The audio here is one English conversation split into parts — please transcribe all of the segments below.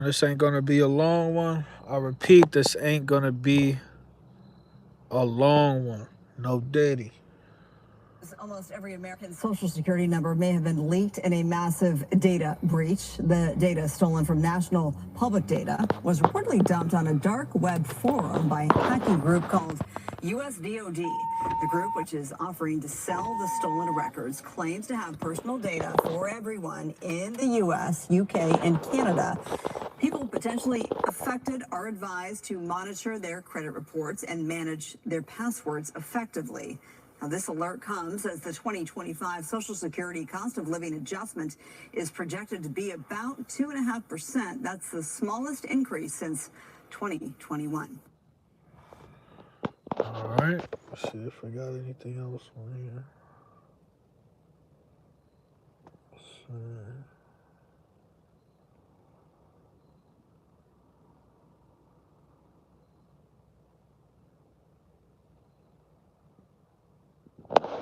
This ain't gonna be a long one. I repeat, this ain't gonna be a long one. No Diddy. Almost every American social security number may have been leaked in a massive data breach. The data stolen from national public data was reportedly dumped on a dark web forum by a hacking group called USDOD. The group, which is offering to sell the stolen records, claims to have personal data for everyone in the U.S., UK, and Canada. People potentially affected are advised to monitor their credit reports and manage their passwords effectively. Now, this alert comes as the 2025 Social Security cost of living adjustment is projected to be about 2.5%. That's the smallest increase since 2021. All right. Let's see if I got anything else on here. Let's see.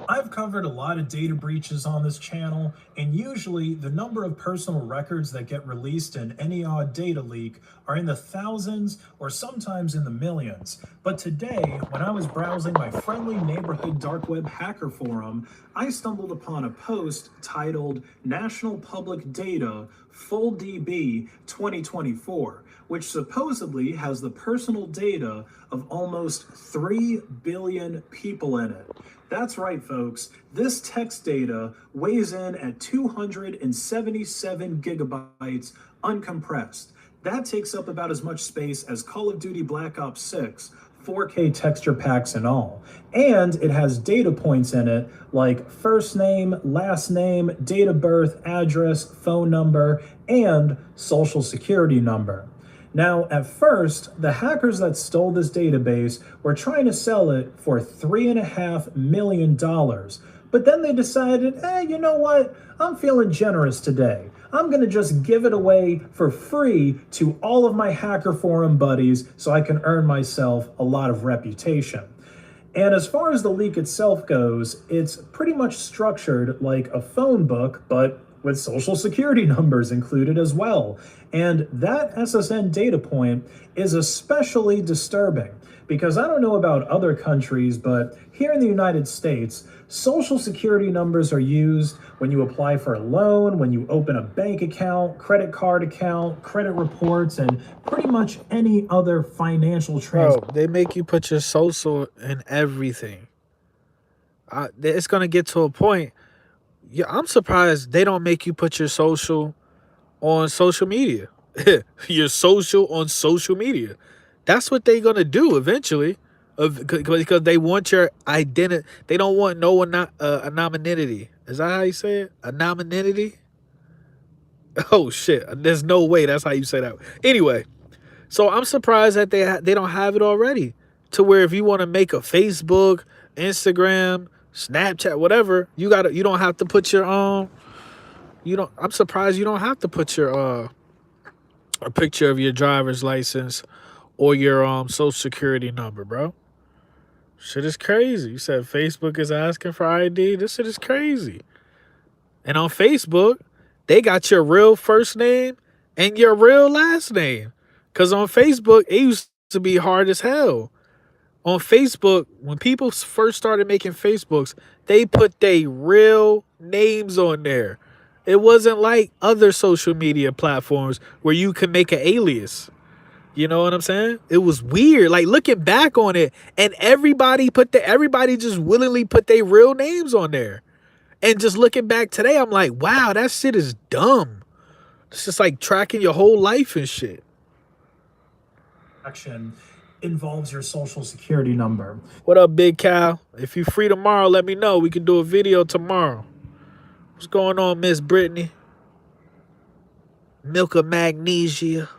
I've covered a lot of data breaches on this channel, and usually the number of personal records that get released in any odd data leak are in the thousands or sometimes in the millions. But today, when I was browsing my friendly neighborhood dark web hacker forum, I stumbled upon a post titled National Public Data Full DB 2024, which supposedly has the personal data of almost 3 billion people in it. That's right, folks. This text data weighs in at 277 gigabytes uncompressed. That takes up about as much space as Call of Duty Black Ops 6, 4K texture packs and all. And it has data points in it like first name, last name, date of birth, address, phone number, and social security number. Now, at first, the hackers that stole this database were trying to sell it for $3.5 million. But then they decided, you know what? I'm feeling generous today. I'm going to just give it away for free to all of my hacker forum buddies so I can earn myself a lot of reputation. And as far as the leak itself goes, it's pretty much structured like a phone book, but with social security numbers included as well. And that SSN data point is especially disturbing because I don't know about other countries, but here in the United States, social security numbers are used when you apply for a loan, when you open a bank account, credit card account, credit reports, and pretty much any other financial Bro, they make you put your social in everything. It's gonna get to a point. Yeah, I'm surprised they don't make you put your social on social media. Your social on social media. That's what they're gonna do eventually, because they want your identity. They don't want no one anonymity. Is that how you say it? Anonymity? Oh shit! There's no way that's how you say that. Anyway, so I'm surprised that they don't have it already. To where if you want to make a Facebook, Instagram, Snapchat, whatever, you don't have to put your you don't. I'm surprised you don't have to put your a picture of your driver's license or your social security number, bro. Shit is crazy. You said Facebook is asking for ID. This shit is crazy. And on Facebook, they got your real first name and your real last name. Cause on Facebook, it used to be hard as hell. On Facebook, when people first started making Facebooks, they put their real names on there. It wasn't like other social media platforms where you could make an alias. You know what I'm saying? It was weird. Like looking back on it, and everybody just willingly put their real names on there. And just looking back today, I'm like, wow, that shit is dumb. It's just like tracking your whole life and shit. Action involves your social security number. What up, Big Cal? If you free tomorrow, let me know. We can do a video tomorrow. What's going on, Miss Brittany? Milk of magnesia.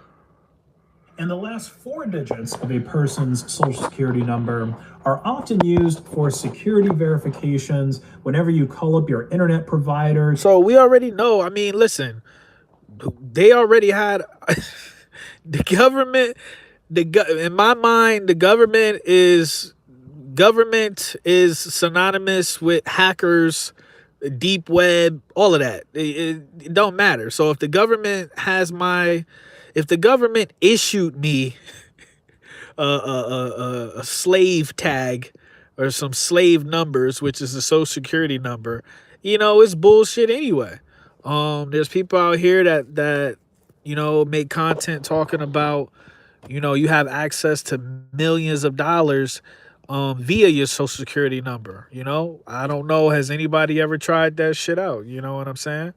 And the last 4 digits of a person's social security number are often used for security verifications whenever you call up your internet provider. So we already know. I mean, listen, they already had the government. In my mind, the government is synonymous with hackers, deep web, all of that. It don't matter. So if the government has my if the government issued me a slave tag or some slave numbers, which is a social security number, you know, it's bullshit anyway. There's people out here that you know make content talking about, you know, you have access to millions of dollars via your social security number. You know, I don't know, has anybody ever tried that shit out? You know what I'm saying?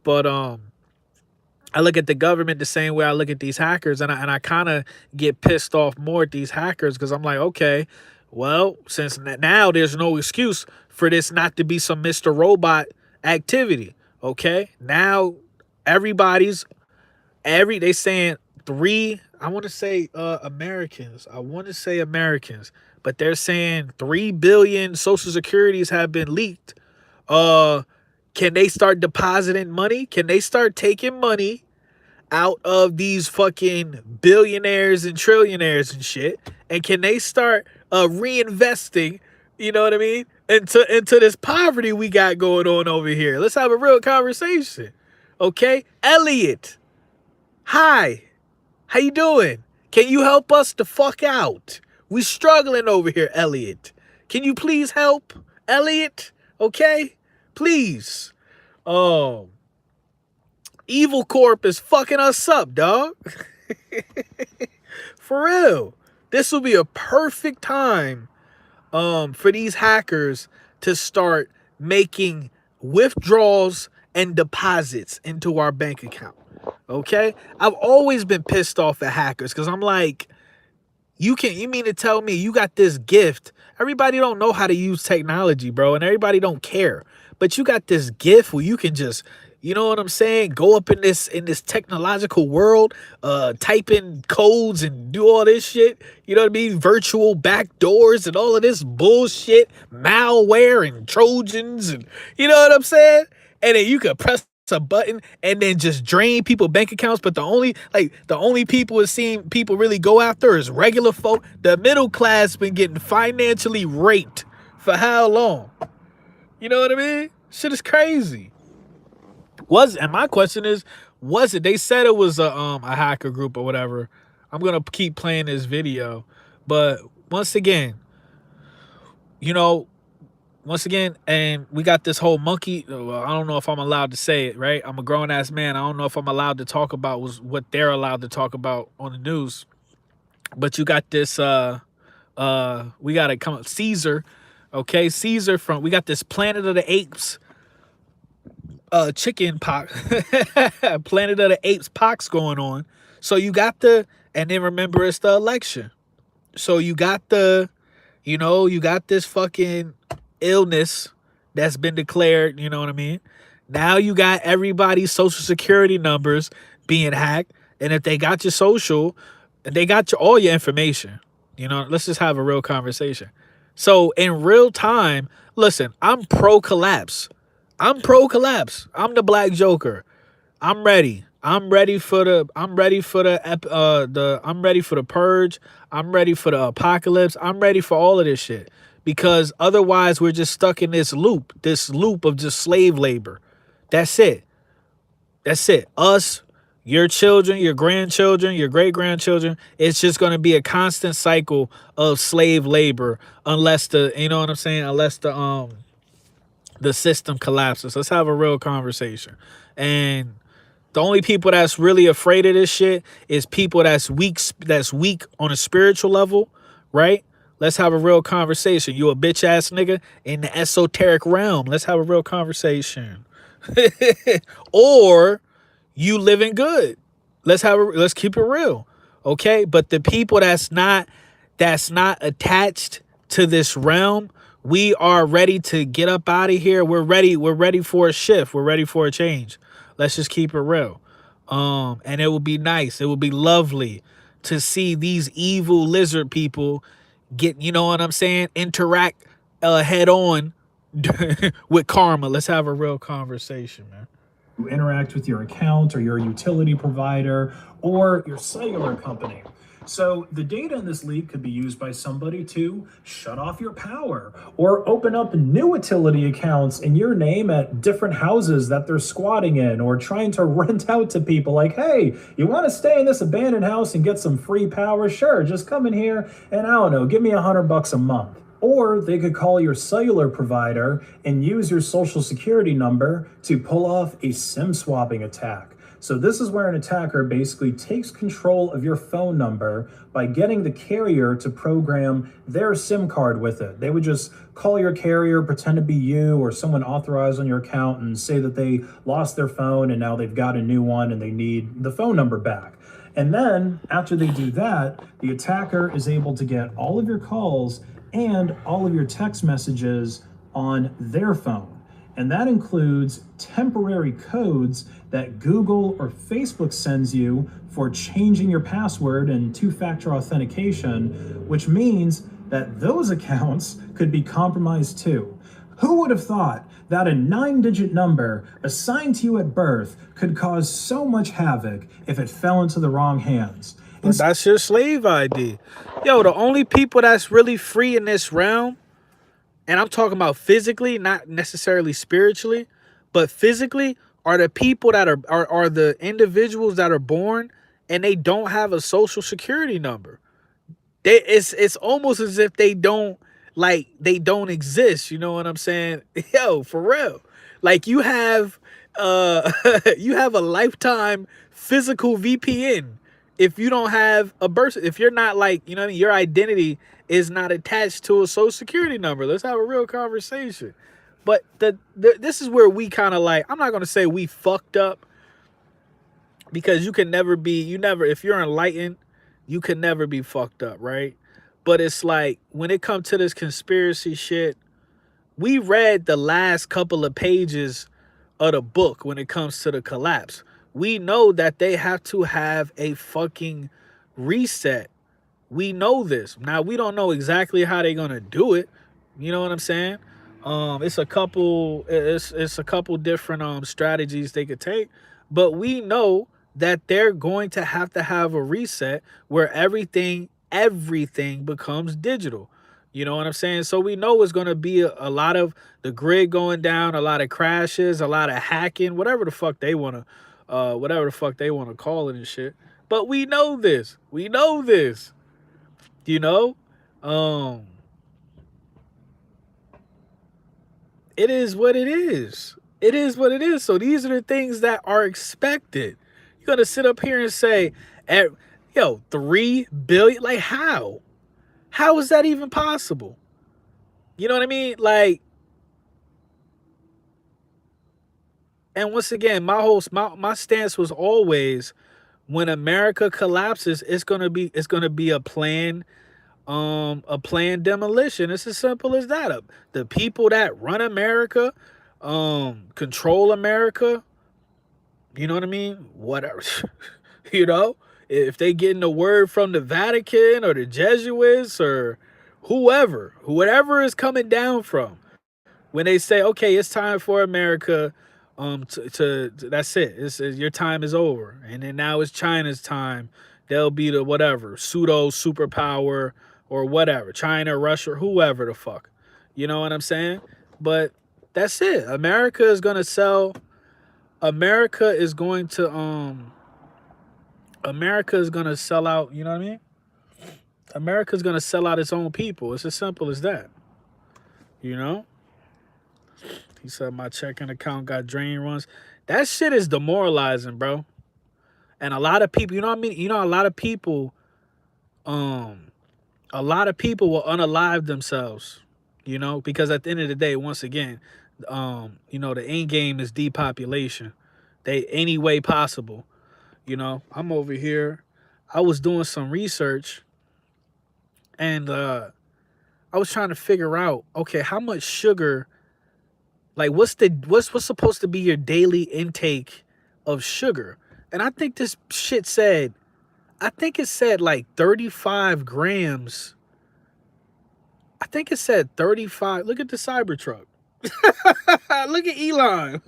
But I look at the government the same way I look at these hackers, and I kind of get pissed off more at these hackers because I'm like, okay, well, since now there's no excuse for this not to be some Mr. Robot activity. Okay, now everybody's they saying three. I want to say Americans. I want to say Americans, but they're saying 3 billion social securities have been leaked. Can they start depositing money? Can they start taking money out of these fucking billionaires and trillionaires and shit? And can they start reinvesting, you know what I mean, into this poverty we got going on over here? Let's have a real conversation. Okay? Elliot. Hi. How you doing? Can you help us the fuck out? We struggling over here, Elliot. Can you please help, Elliot? Okay? Please. Evil Corp is fucking us up, dog. For real. This will be a perfect time for these hackers to start making withdrawals and deposits into our bank account. Okay? I've always been pissed off at hackers because I'm like, you mean to tell me you got this gift? Everybody don't know how to use technology, bro, and everybody don't care. But you got this gift where you can just, you know what I'm saying, go up in this technological world, type in codes and do all this shit. You know what I mean? Virtual backdoors and all of this bullshit, malware and Trojans, and you know what I'm saying? And then you could press a button and then just drain people bank accounts. But the only people it seems people really go after is regular folk. The middle class been getting financially raped for how long? You know what I mean? Shit is crazy. And my question is, was it? They said it was a hacker group or whatever. I'm gonna keep playing this video, but once again, you know, and we got this whole monkey. Well, I don't know if I'm allowed to say it, right? I'm a grown ass man. I don't know if I'm allowed to talk about what they're allowed to talk about on the news. But you got this. We got to come up Caesar. Okay, Caesar we got this Planet of the Apes chicken pox, Planet of the Apes pox going on. So you got and then remember it's the election. So you got you got this fucking illness that's been declared, you know what I mean? Now you got everybody's social security numbers being hacked. And if they got your social, they got all your information. You know, let's just have a real conversation. So in real time, listen, I'm pro collapse. I'm the Black Joker. I'm ready. I'm ready for the purge. I'm ready for the apocalypse. I'm ready for all of this shit. Because otherwise we're just stuck in this loop of just slave labor. That's it. Us, your children, your grandchildren, your great-grandchildren, it's just going to be a constant cycle of slave labor unless the system collapses. Let's have a real conversation. And the only people that's really afraid of this shit is people that's weak on a spiritual level, right? Let's have a real conversation. You a bitch ass nigga in the esoteric realm. Let's have a real conversation. Or you living good. Let's keep it real. Okay? But the people that's not attached to this realm, we are ready to get up out of here. We're ready for a shift. We're ready for a change. Let's just keep it real. And it would be nice. It would be lovely to see these evil lizard people get, you know what I'm saying, interact head on with karma. Let's have a real conversation, man. Interact with your account or your utility provider or your cellular company. So the data in this leak could be used by somebody to shut off your power or open up new utility accounts in your name at different houses that they're squatting in, or trying to rent out to people like, hey, you want to stay in this abandoned house and get some free power? Sure, just come in here and I don't know, give me $100 a month. Or they could call your cellular provider and use your social security number to pull off a SIM swapping attack. So this is where an attacker basically takes control of your phone number by getting the carrier to program their SIM card with it. They would just call your carrier, pretend to be you or someone authorized on your account, and say that they lost their phone and now they've got a new one and they need the phone number back. And then after they do that, the attacker is able to get all of your calls and all of your text messages on their phone. And that includes temporary codes that Google or Facebook sends you for changing your password and two-factor authentication, which means that those accounts could be compromised too. Who would have thought that a 9-digit number assigned to you at birth could cause so much havoc if it fell into the wrong hands? But that's your slave ID. Yo, the only people that's really free in this realm, and I'm talking about physically, not necessarily spiritually, but physically, are the people that are the individuals that are born and they don't have a social security number. It's almost as if they don't exist. You know what I'm saying? Yo, for real. Like you have you have a lifetime physical VPN. If you don't have a birth, if you're not like, you know what I mean, your identity is not attached to a social security number. Let's have a real conversation. But this is where we kind of like, I'm not going to say we fucked up, because if you're enlightened, you can never be fucked up, right? But it's like, when it comes to this conspiracy shit, we read the last couple of pages of the book when it comes to the collapse. We know that they have to have a fucking reset. We know this. Now, we don't know exactly how they're gonna do it. You know what I'm saying? It's a couple different strategies they could take, but we know that they're going to have a reset where everything becomes digital. You know what I'm saying? So we know it's going to be a lot of the grid going down, a lot of crashes, a lot of hacking, whatever the fuck they want to call it and shit. But we know this. You know? It is what it is. It is what it is. So these are the things that are expected. You're going to sit up here and say, 3 billion? Like, how? How is that even possible? You know what I mean? Like, and once again, my stance was always, when America collapses, it's gonna be a planned demolition. It's as simple as that. The people that run America, control America, you know what I mean? Whatever. You know, if they getting the word from the Vatican or the Jesuits or whoever is coming down from, when they say, okay, it's time for America, to that's it. It's your time is over, and then now it's China's time. They'll be the whatever pseudo superpower or whatever, China, Russia, whoever the fuck. You know what I'm saying? But that's it. America is gonna sell. America is going to sell out. You know what I mean? America's gonna sell out its own people. It's as simple as that. You know? He said my checking account got drain runs. That shit is demoralizing, bro. And a lot of people, you know what I mean? You know, a lot of people will unalive themselves, you know, because at the end of the day, once again, you know, the end game is depopulation. Any way possible. You know, I'm over here. I was doing some research, and I was trying to figure out, okay, how much sugar, like what's supposed to be your daily intake of sugar? And I think this shit said, like 35 grams. I think it said 35. Look at the Cybertruck. Look at Elon.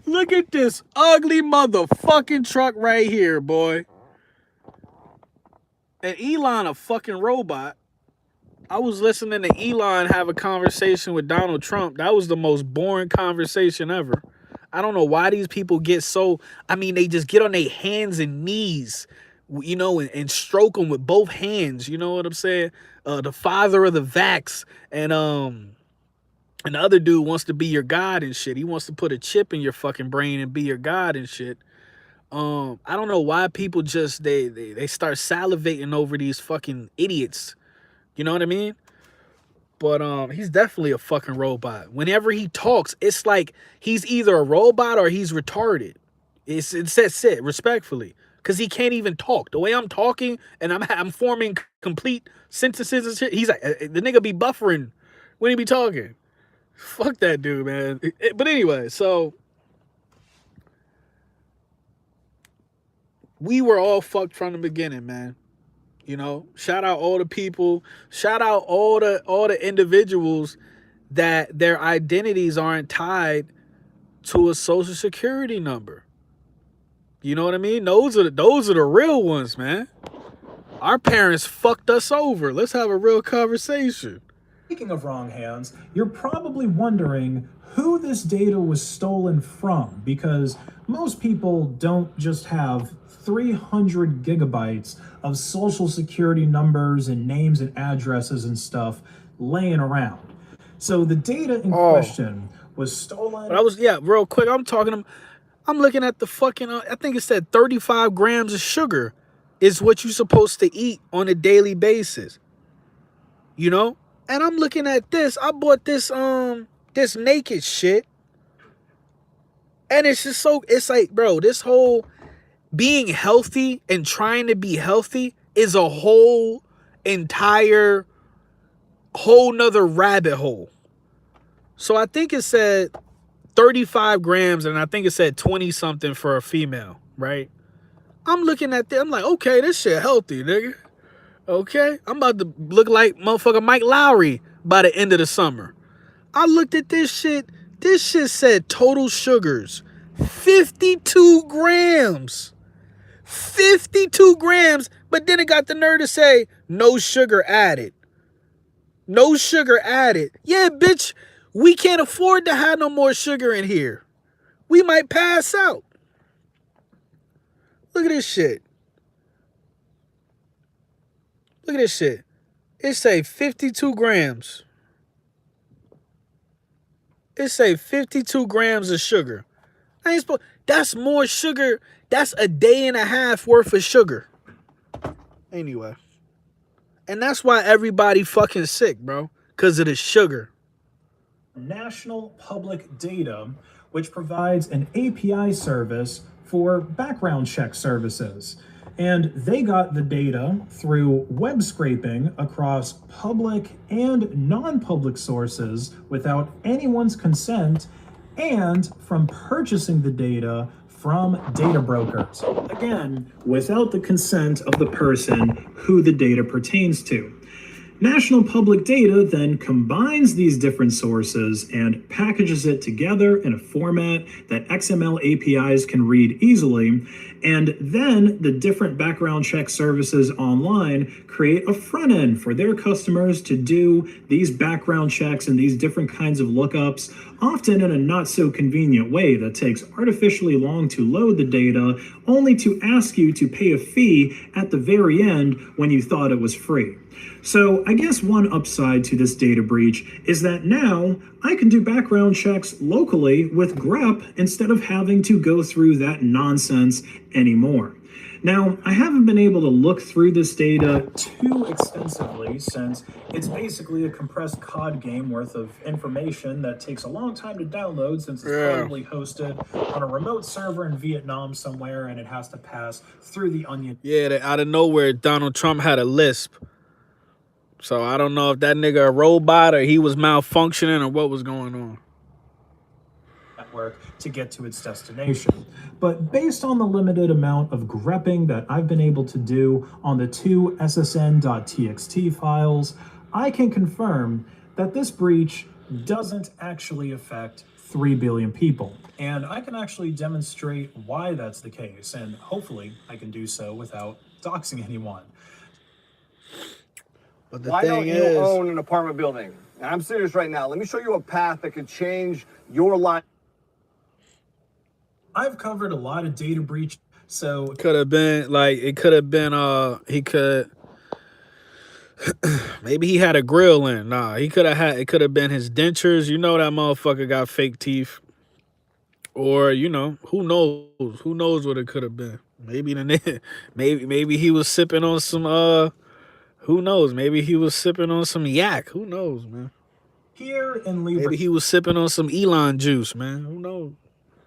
Look at this ugly motherfucking truck right here, boy. And Elon a fucking robot. I was listening to Elon have a conversation with Donald Trump. That was the most boring conversation ever. I don't know why these people get so, I mean, they just get on their hands and knees, and stroke them with both hands. You know what I'm saying? The father of the vax, and the other dude wants to be your god and shit. He wants to put a chip in your fucking brain and be your god and shit. I don't know why people just they start salivating over these fucking idiots. You know what I mean? But he's definitely a fucking robot. Whenever he talks, it's like he's either a robot or he's retarded. It's it respectfully, because he can't even talk. The way I'm talking and I'm forming complete sentences and shit. He's like the nigga be buffering when he be talking. Fuck that dude, man. But anyway, so we were all fucked from the beginning, man. Shout out all the people, shout out all the individuals that their identities aren't tied to a social security number. You know what I mean? Those are the real ones, man. Our parents fucked us over. Let's have a real conversation. Speaking of wrong hands, you're probably wondering who this data was stolen from, because most people don't just have 300 gigabytes of social security numbers and names and addresses and stuff laying around. So the data in question was stolen. But real quick, I'm looking at the fucking, I think it said 35 grams of sugar is what you're supposed to eat on a daily basis. And I'm looking at this. I bought this naked shit. And it's just it's like, bro, this whole being healthy and trying to be healthy is a whole nother rabbit hole. So I think it said 35 grams and I think it said 20 something for a female, right? I'm looking at that. I'm like, okay, this shit healthy, nigga. Okay, I'm about to look like motherfucker Mike Lowry by the end of the summer. I looked at this shit. This shit said total sugars, 52 grams. 52 grams, but then it got the nerve to say no sugar added. No sugar added. Yeah, bitch, we can't afford to have no more sugar in here. We might pass out. Look at this shit. Look at this shit. It say 52 grams. It say 52 grams of sugar. That's more sugar. That's a day and a half worth of sugar. Anyway. And that's why everybody fucking sick, bro. Because of the sugar. National Public Data, which provides an API service for background check services. And they got the data through web scraping across public and non-public sources without anyone's consent, and from purchasing the data from data brokers. Again, without the consent of the person who the data pertains to. National Public Data then combines these different sources and packages it together in a format that XML APIs can read easily, and then the different background check services online create a front end for their customers to do these background checks and these different kinds of lookups, often in a not so convenient way that takes artificially long to load the data, only to ask you to pay a fee at the very end when you thought it was free. So I guess one upside to this data breach is that now I can do background checks locally with grep instead of having to go through that nonsense anymore. Now, I haven't been able to look through this data too extensively, since it's basically a compressed COD game worth of information that takes a long time to download, since it's probably hosted on a remote server in Vietnam somewhere, and it has to pass through the Onion. Yeah, out of nowhere, Donald Trump had a lisp. So I don't know if that nigga a robot or he was malfunctioning or what was going on. Network to get to its destination. But based on the limited amount of grepping that I've been able to do on the two ssn.txt files, I can confirm that this breach doesn't actually affect 3 billion people. And I can actually demonstrate why that's the case, and hopefully I can do so without doxing anyone. But the Why don't thing you is, own an apartment building? And I'm serious right now. Let me show you a path that could change your life. I've covered a lot of data breach, so could have been like it could have been he could maybe he had a grill in. Nah, he could have had it could have been his dentures. You know that motherfucker got fake teeth. Or, you know, who knows? Who knows what it could have been? Maybe maybe he was sipping on some who knows? Maybe he was sipping on some yak. Who knows, man? here in Maybe he was sipping on some Elon juice, man. Who knows?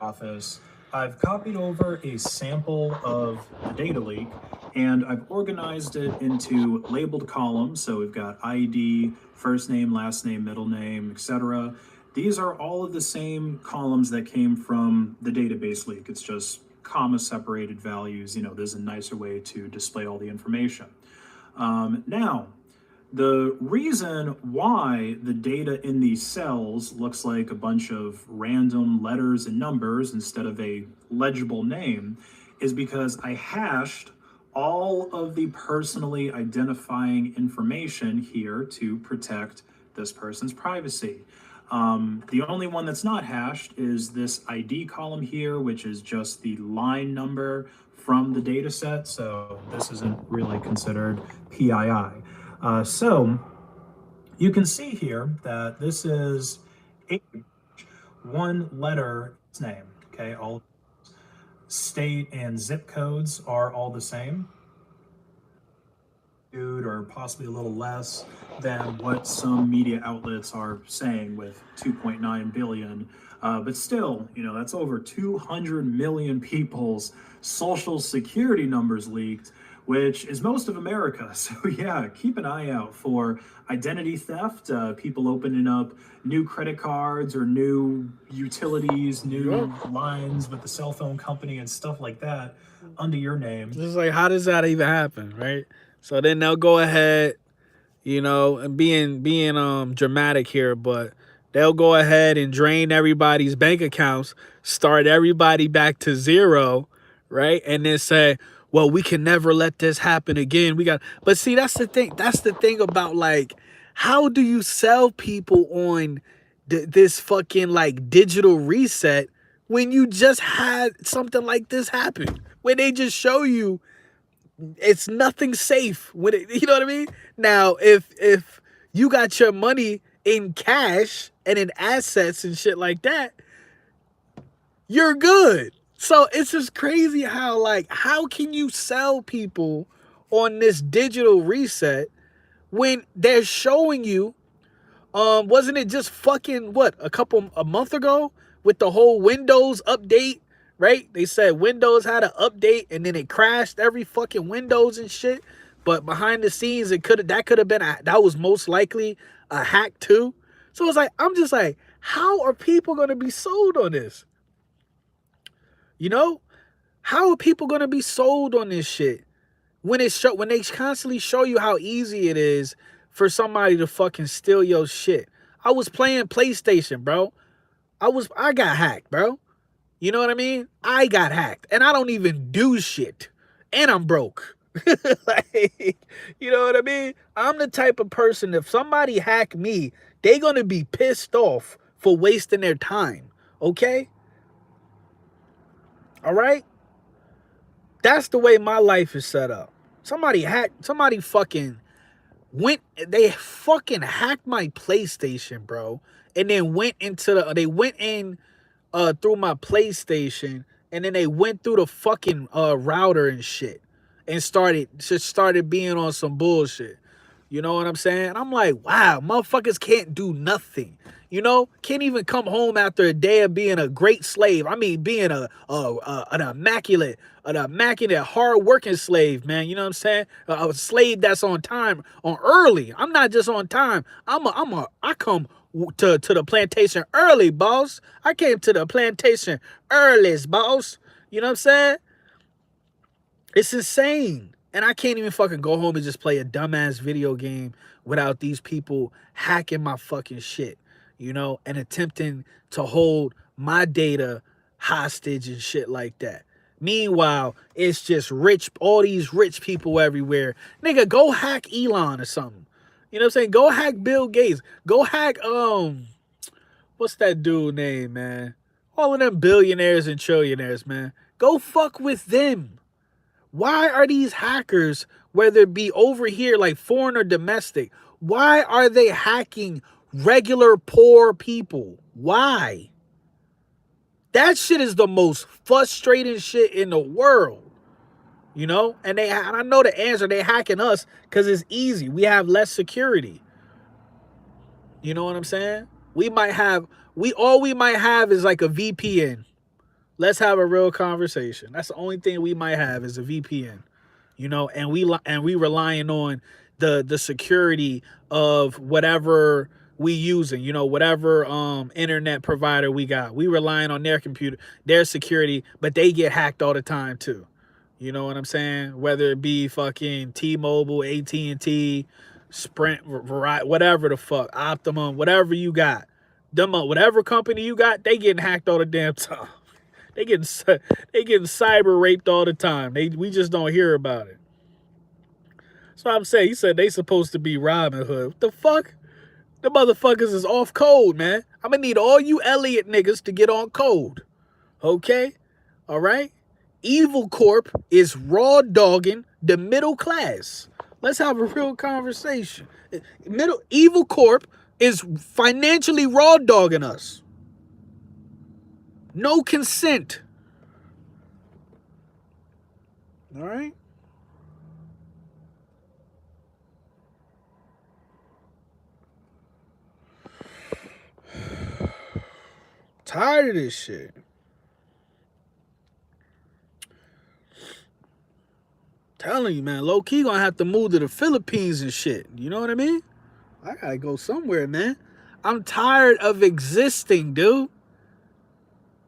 LibreOffice, I've copied over a sample of the data leak and I've organized it into labeled columns. So we've got ID, first name, last name, middle name, etc. These are all of the same columns that came from the database leak. It's just comma separated values. You know, there's a nicer way to display all the information. Now, the reason why the data in these cells looks like a bunch of random letters and numbers instead of a legible name is because I hashed all of the personally identifying information here to protect this person's privacy. The only one that's not hashed is this ID column here, which is just the line number from the data set. So this isn't really considered PII. So you can see here that this is a one letter name. Okay, all state and zip codes are all the same, or possibly a little less than what some media outlets are saying with 2.9 billion. But still, you know, that's over 200 million people's social security numbers leaked, which is most of America. So yeah, keep an eye out for identity theft, people opening up new credit cards or new utilities, new lines with the cell phone company and stuff like that under your name. Just like, how does that even happen, right? So then they'll go ahead, you know, and being dramatic here, but they'll go ahead and drain everybody's bank accounts, start everybody back to zero, right? And then say, well, we can never let this happen again. But see, that's the thing. That's the thing about, like, how do you sell people on this fucking like digital reset when you just had something like this happen? When they just show you it's nothing safe when it, you know what I mean? Now, if you got your money in cash and in assets and shit like that, you're good. So it's just crazy how, like, how can you sell people on this digital reset when they're showing you, wasn't it just fucking what, a month ago with the whole Windows update, right? They said Windows had an update and then it crashed every fucking Windows and shit. But behind the scenes, that could have been that was most likely a hack too. So it's like, I'm just like, how are people gonna be sold on this? You know, how are people gonna be sold on this shit when they constantly show you how easy it is for somebody to fucking steal your shit? I was playing PlayStation, bro. I got hacked, bro. You know what I mean? I got hacked and I don't even do shit. And I'm broke. Like, you know what I mean? I'm the type of person, if somebody hack me, they gonna be pissed off for wasting their time. Okay? All right? That's the way my life is set up. Somebody fucking they fucking hacked my PlayStation, bro. And then went in through my PlayStation, and then they went through the fucking router and shit and started being on some bullshit. You know what I'm saying? I'm like, wow, motherfuckers can't do nothing. You know, can't even come home after a day of being a great slave. I mean, being an immaculate, hard-working slave, man. You know what I'm saying? A slave that's on time, on early. I'm not just on time. I come to the plantation early, boss. I came to the plantation early, boss. You know what I'm saying? It's insane. And I can't even fucking go home and just play a dumbass video game without these people hacking my fucking shit, you know, and attempting to hold my data hostage and shit like that. Meanwhile, it's just all these rich people everywhere. Nigga, go hack Elon or something. You know what I'm saying? Go hack Bill Gates. Go hack, what's that dude name, man? All of them billionaires and trillionaires, man. Go fuck with them. Why are these hackers, whether it be over here, like foreign or domestic, why are they hacking regular poor people? Why? That shit is the most frustrating shit in the world. You know? And I know the answer. They hacking us because it's easy. We have less security. You know what I'm saying? All we might have is like a VPN. Let's have a real conversation. That's the only thing we might have is a VPN. You know, and we relying on the security of whatever we using, you know, whatever internet provider we got. We relying on their computer, their security, but they get hacked all the time too. You know what I'm saying? Whether it be fucking T-Mobile, AT&T, Sprint, Verizon, whatever the fuck, Optimum, whatever you got. Whatever company you got, they getting hacked all the damn time. They getting cyber raped all the time. We just don't hear about it. So I'm saying, he said they supposed to be Robin Hood. What the fuck? The motherfuckers is off code, man. I'm gonna need all you Elliot niggas to get on code. Okay? All right? Evil Corp is raw dogging the middle class. Let's have a real conversation. Evil Corp is financially raw dogging us. No consent. All right? Tired of this shit. Telling you, man, low key gonna have to move to the Philippines and shit. You know what I mean? I gotta go somewhere, man. I'm tired of existing, dude.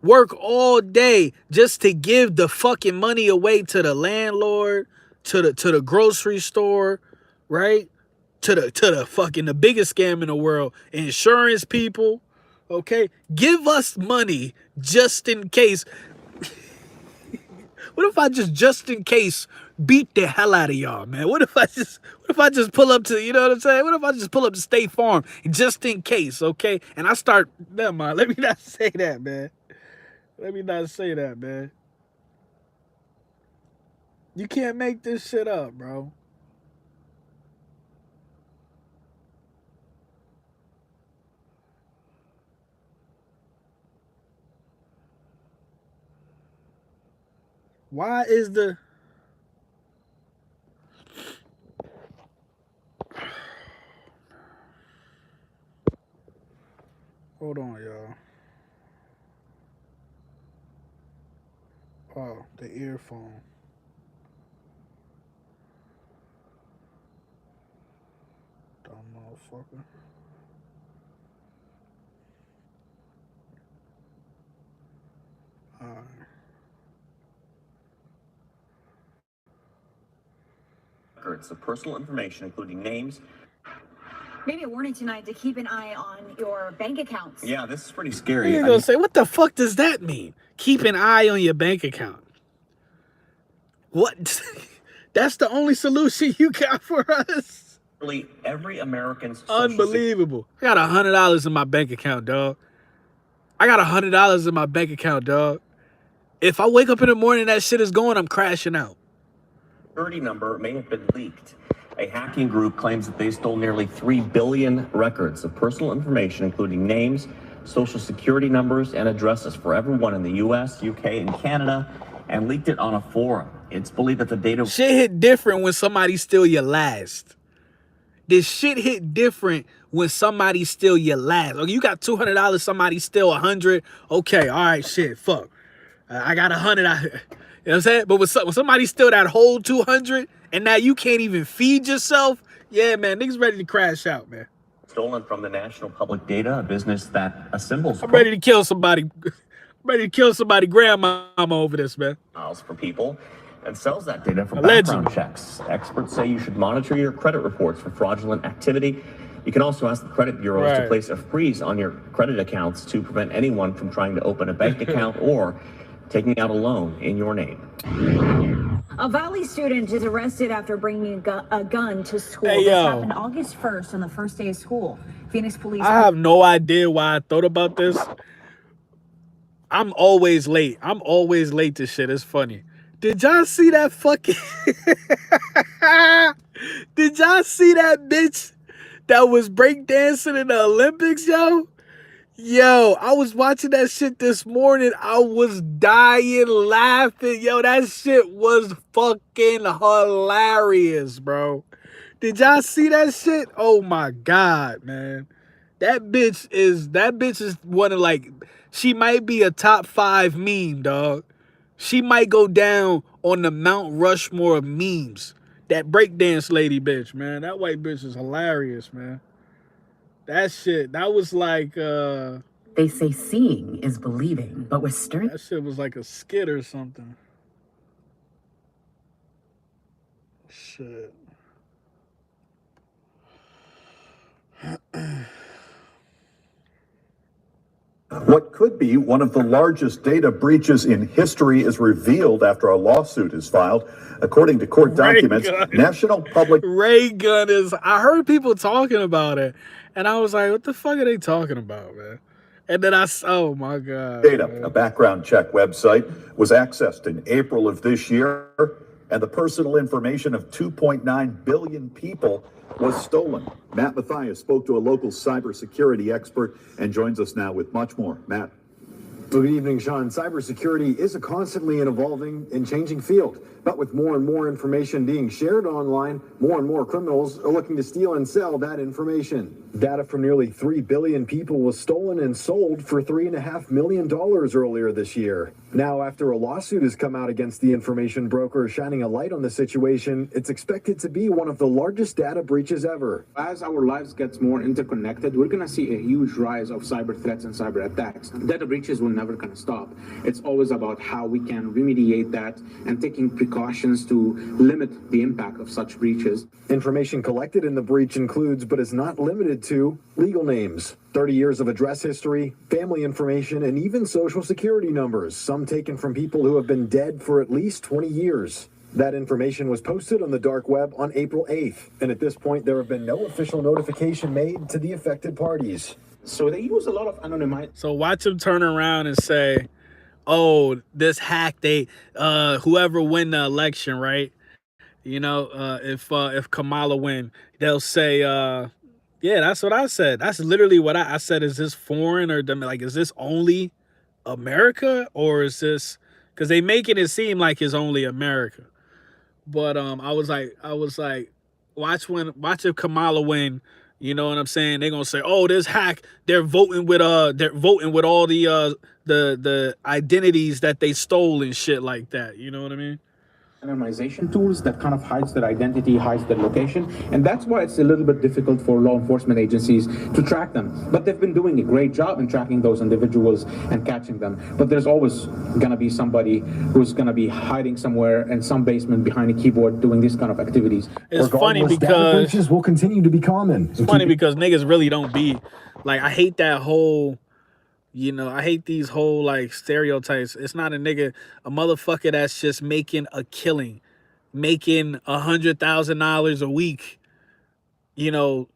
Work all day just to give the fucking money away to the landlord, to the grocery store, right? To the fucking the biggest scam in the world, insurance people. Okay, give us money just in case. What if I just in case beat the hell out of y'all, man? What if I just pull up to, you know what I'm saying? What if I just pull up to State Farm just in case, okay? And I start, never mind, let me not say that, man. Let me not say that, man. You can't make this shit up, bro. Why is the... Hold on, y'all. Oh, the earphone. Dumb motherfucker. Alright. Records of personal information, including names. Maybe a warning tonight to keep an eye on your bank accounts. Yeah, this is pretty scary. You're gonna say, what the fuck does that mean? Keep an eye on your bank account. What? That's the only solution you got for us? Really, every American's unbelievable. I got $100 in my bank account, dog. I got $100 in my bank account, dog. If I wake up in the morning and that shit is going, I'm crashing out. Security number may have been leaked. A hacking group claims that they stole nearly 3 billion records of personal information, including names, social security numbers, and addresses for everyone in the US, UK, and Canada, and leaked it on a forum. It's believed that the data... Shit hit different when somebody steal your last. This shit hit different when somebody steal your last. Okay, you got $200, somebody steal 100. Okay, all right, shit, fuck. I got 100. You know what I'm saying? But when somebody steal that whole 200 and now you can't even feed yourself, yeah, man, niggas ready to crash out, man. Stolen from the National Public Data, a business that assembles... I'm ready to kill somebody. I'm ready to kill somebody grandmama over this, man. ...miles for people and sells that data for background checks. Experts say you should monitor your credit reports for fraudulent activity. You can also ask the credit bureaus to place a freeze on your credit accounts to prevent anyone from trying to open a bank account or taking out a loan in your name. A Valley student is arrested after bringing a gun to school. Hey, This yo. happened August 1st on the first day of school. Phoenix police. I have no idea why I thought about this. I'm always late. I'm always late to shit. It's funny. Did y'all see that fucking... Did y'all see that bitch that was breakdancing in the Olympics, yo? Yo, I was watching that shit this morning. I was dying laughing. Yo, that shit was fucking hilarious, bro. Did y'all see that shit? Oh my God, man. That bitch is one of, like, she might be a top 5 meme, dog. She might go down on the Mount Rushmore of memes. That breakdance lady bitch, man. That white bitch is hilarious, man. That shit, that was like, They say seeing is believing, but with Stern, that shit was like a skit or something. Shit. What could be one of the largest data breaches in history is revealed after a lawsuit is filed. According to court documents, National Public Ray Gun is, I heard people talking about it, and I was like, what the fuck are they talking about, man? And then oh my God. Data, man. a background check website, was accessed in April of this year, and the personal information of 2.9 billion people was stolen. Matt Mathias spoke to a local cybersecurity expert and joins us now with much more. Matt. Good evening, Sean. Cybersecurity is a constantly evolving and changing field. But with more and more information being shared online, more and more criminals are looking to steal and sell that information. Data from nearly 3 billion people was stolen and sold for $3.5 million earlier this year. Now, after a lawsuit has come out against the information broker shining a light on the situation, it's expected to be one of the largest data breaches ever. As our lives gets more interconnected, we're going to see a huge rise of cyber threats and cyber attacks. Data breaches will never going to stop. It's always about how we can remediate that and taking precautions to limit the impact of such breaches. Information collected in the breach includes, but is not limited to, legal names, 30 years of address history, family information, and even social security numbers, some taken from people who have been dead for at least 20 years. That information was posted on the dark web on April 8th, and at this point there have been no official notification made to the affected parties. So they use a lot of anonymized. So watch him turn around and say, oh, this hack, they whoever win the election, right? You know, if Kamala win, they'll say, yeah, that's what I said. That's literally what I said. Is this foreign, or like, is this only America, or is this, because they making it seem like it's only America. But I was like, watch if Kamala win. You know what I'm saying? They're gonna say, "Oh, this hack. They're voting with all the identities that they stole and shit like that." You know what I mean? Anonymization tools that kind of hides their identity, hides their location, and that's why it's a little bit difficult for law enforcement agencies to track them. But they've been doing a great job in tracking those individuals and catching them. But there's always gonna be somebody who's gonna be hiding somewhere in some basement behind a keyboard doing these kind of activities. It's funny because breaches will continue to be common. It's funny because niggas really don't be like, I hate that whole, you know, I hate these whole like stereotypes. It's not a nigga, a motherfucker that's just making a killing, making $100,000 a week, you know,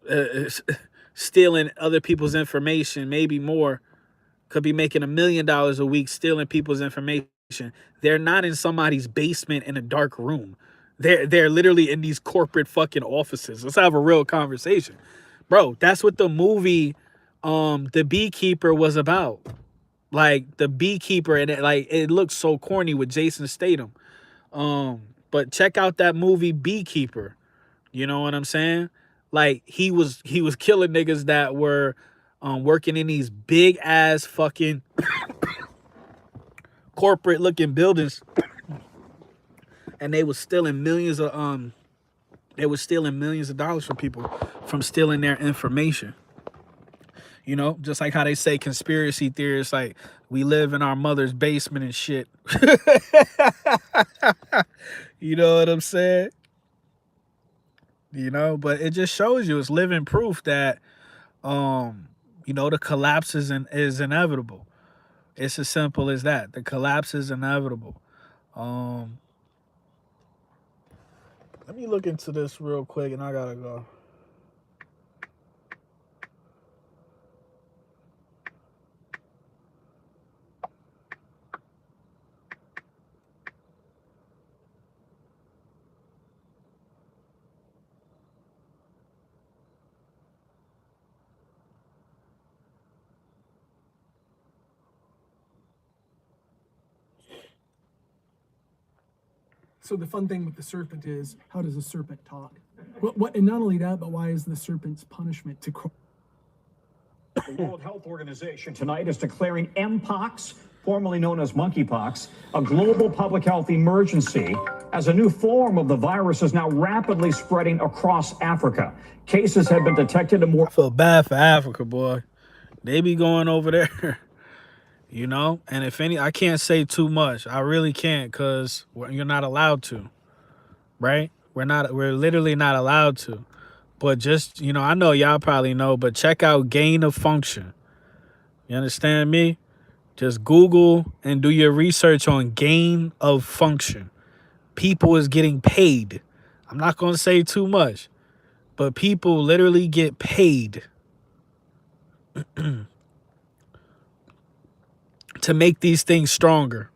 stealing other people's information, maybe more, could be making $1 million a week stealing people's information. They're not in somebody's basement in a dark room. They're literally in these corporate fucking offices. Let's have a real conversation. Bro, that's what the movie The Beekeeper was about. Like, The Beekeeper, and it looks so corny with Jason Statham. But check out that movie Beekeeper. You know what I'm saying? Like, he was killing niggas that were working in these big ass fucking corporate looking buildings, and they was stealing millions of dollars from people from stealing their information. You know, just like how they say conspiracy theorists, like, we live in our mother's basement and shit. You know what I'm saying? You know, but it just shows you, it's living proof that, you know, the collapse is inevitable. It's as simple as that. The collapse is inevitable. Let me look into this real quick, and I gotta go. So the fun thing with the serpent is, how does a serpent talk? And not only that, but why is the serpent's punishment to crawl? The World Health Organization tonight is declaring Mpox, formerly known as monkeypox, a global public health emergency as a new form of the virus is now rapidly spreading across Africa. Cases have been detected in more. I feel bad for Africa, boy. They be going over there. You know, and if any, I can't say too much. I really can't, because you're not allowed to, right? We're literally not allowed to. But just, you know, I know y'all probably know, but check out gain of function. You understand me? Just Google and do your research on gain of function. People is getting paid. I'm not going to say too much, but people literally get paid to make these things stronger.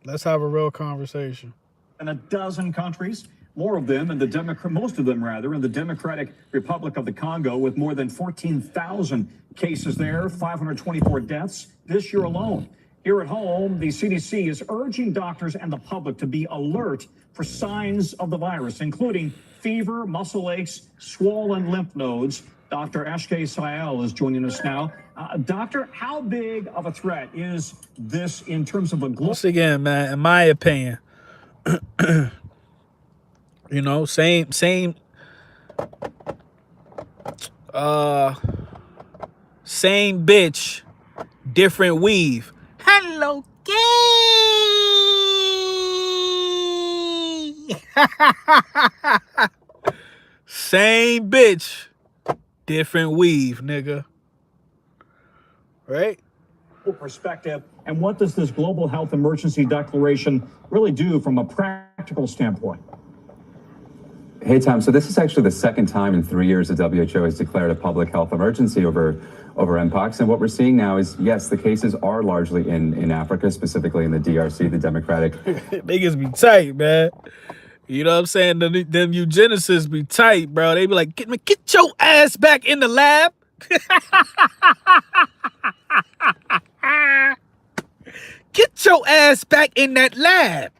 Let's have a real conversation. In a dozen countries, more of them in the most of them rather, in the Democratic Republic of the Congo, with more than 14,000 cases there, 524 deaths this year alone. Here at home, the CDC is urging doctors and the public to be alert for signs of the virus, including fever, muscle aches, swollen lymph nodes. Dr. Ashke Sayal is joining us now. Doctor, how big of a threat is this in terms of a global? Once again, man, in my opinion, you know, same bitch, different weave. Hello, gay. Same bitch, different weave, nigga. Right? Perspective, and what does this global health emergency declaration really do from a practical standpoint? Hey, Tom. So this is actually the second time in 3 years the WHO has declared a public health emergency over Mpox. And what we're seeing now is, yes, the cases are largely in Africa, specifically in the DRC, the Democratic. Niggas be tight, man. You know what I'm saying? Them eugenicists be tight, bro. They be like, get your ass back in the lab. Get your ass back in that lab.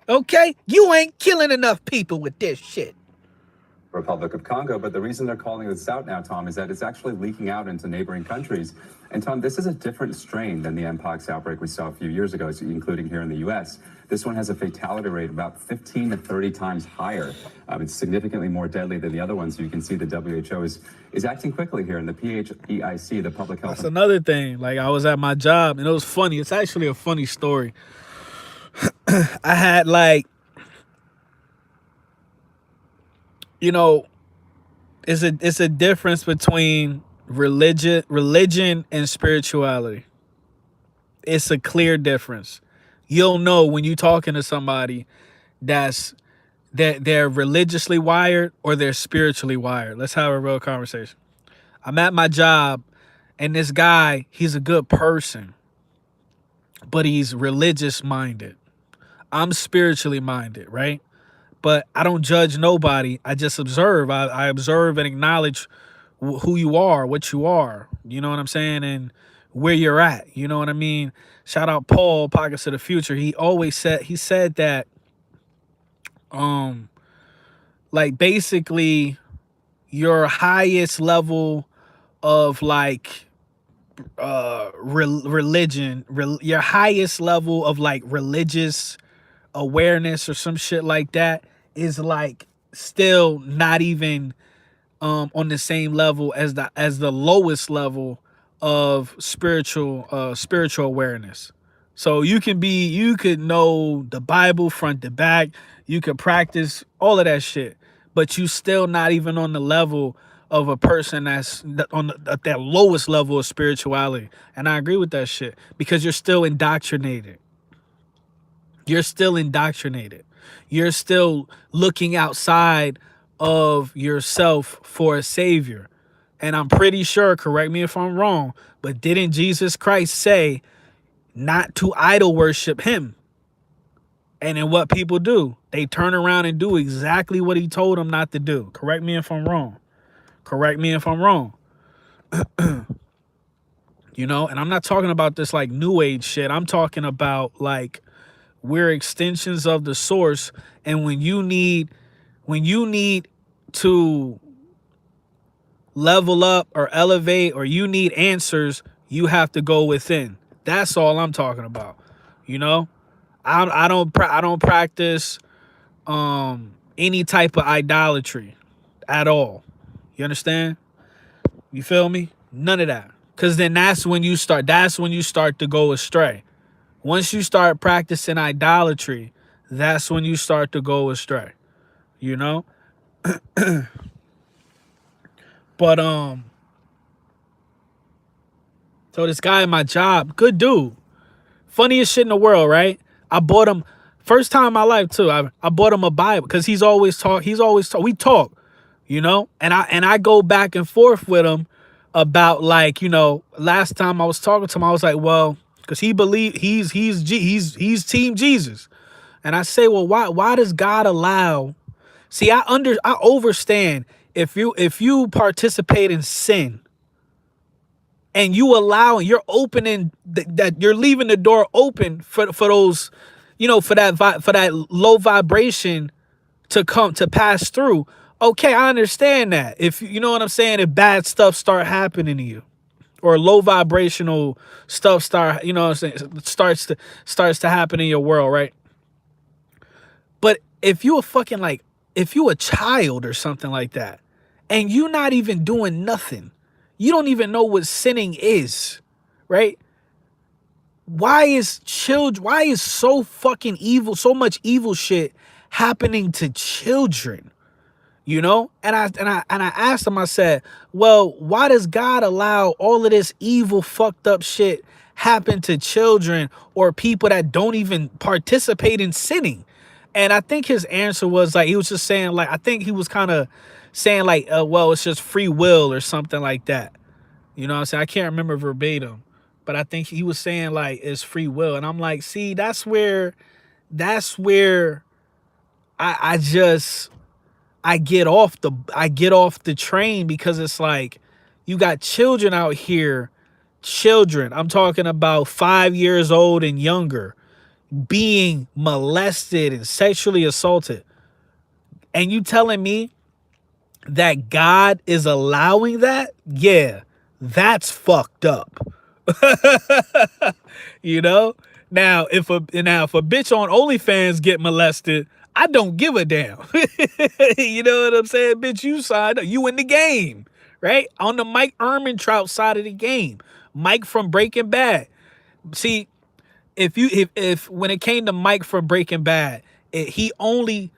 Okay? You ain't killing enough people with this shit. Republic of Congo, but the reason they're calling this out now, Tom, is that it's actually leaking out into neighboring countries. And Tom, this is a different strain than the Mpox outbreak we saw a few years ago, including here in the U.S. This one has a fatality rate about 15 to 30 times higher. It's significantly more deadly than the other ones. So you can see the WHO is acting quickly here, and the PHEIC, the public health. That's another thing. Like, I was at my job, and it was funny. It's actually a funny story. I had, like, you know, it's a difference between religion and spirituality. It's a clear difference. You'll know when you're talking to somebody that they're religiously wired or they're spiritually wired. Let's have a real conversation. I'm at my job, and this guy, he's a good person, but he's religious minded. I'm spiritually minded, right? But I don't judge nobody. I just observe. I observe and acknowledge who you are, what you are. You know what I'm saying? And where you're at. You know what I mean? Shout out Paul, Pockets of the Future. He said that, like, basically your highest level of, like, religion, your highest level of, like, religious awareness or some shit like that is, like, still not even on the same level as the lowest level of spiritual awareness. So you could know the Bible front to back, you could practice all of that shit, but you still not even on the level of a person that's on at that lowest level of spirituality. And I agree with that shit because you're still indoctrinated. You're still indoctrinated. You're still looking outside of yourself for a savior. And I'm pretty sure, correct me if I'm wrong, but didn't Jesus Christ say not to idol worship him? And then what people do, they turn around and do exactly what he told them not to do. Correct me if I'm wrong. Correct me if I'm wrong. You know, and I'm not talking about this like new age shit. I'm talking about like we're extensions of the source. And when you need to level up or elevate or you need answers, you have to go within. That's all I'm talking about. You know? I don't practice any type of idolatry at all. You understand? You feel me? None of that. Cause then that's when you start to go astray. Once you start practicing idolatry, that's when you start to go astray. You know? But so this guy at my job, good dude. Funniest shit in the world, right? I bought him, first time in my life too. I bought him a Bible because we talk, you know, and I go back and forth with him about like, you know, last time I was talking to him, I was like, well, because he believed he's team Jesus. And I say, well, why does God allow? See, I understand if you participate in sin, and you're opening that you're leaving the door open for those, you know, for that low vibration to pass through. Okay, I understand that. If you know what I'm saying, if bad stuff start happening to you, or low vibrational stuff start, you know what I'm saying, starts to happen in your world, right? But if you a child or something like that, and you're not even doing nothing, you don't even know what sinning is, right? Why is so fucking evil, so much evil shit happening to children? You know? And I asked him, I said, well, why does God allow all of this evil, fucked up shit happen to children or people that don't even participate in sinning? And I think his answer was like, he was just saying like, I think he was kind of saying like, well, it's just free will or something like that. You know what I'm saying? I can't remember verbatim, but I think he was saying like it's free will. And I'm like, see, that's where I get off the train, because it's like you got children out here, I'm talking about 5 years old and younger, being molested and sexually assaulted. And you telling me that God is allowing that? Yeah, that's fucked up. You know? Now, if a bitch on OnlyFans get molested, I don't give a damn. You know what I'm saying? Bitch, you signed up. You in the game, right? On the Mike Ehrmantraut side of the game. Mike from Breaking Bad. See, if when it came to Mike from Breaking Bad, he only,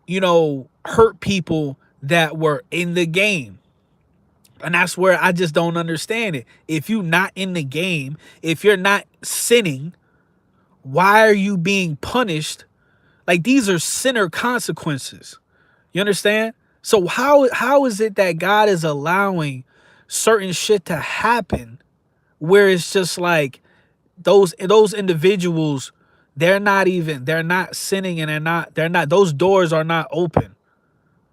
you know, hurt people that were in the game. And that's where I just don't understand it. If you're not in the game, if you're not sinning, why are you being punished? Like, these are sinner consequences. You understand? So how is it that God is allowing certain shit to happen where it's just like those individuals, they're not sinning, and those doors are not open.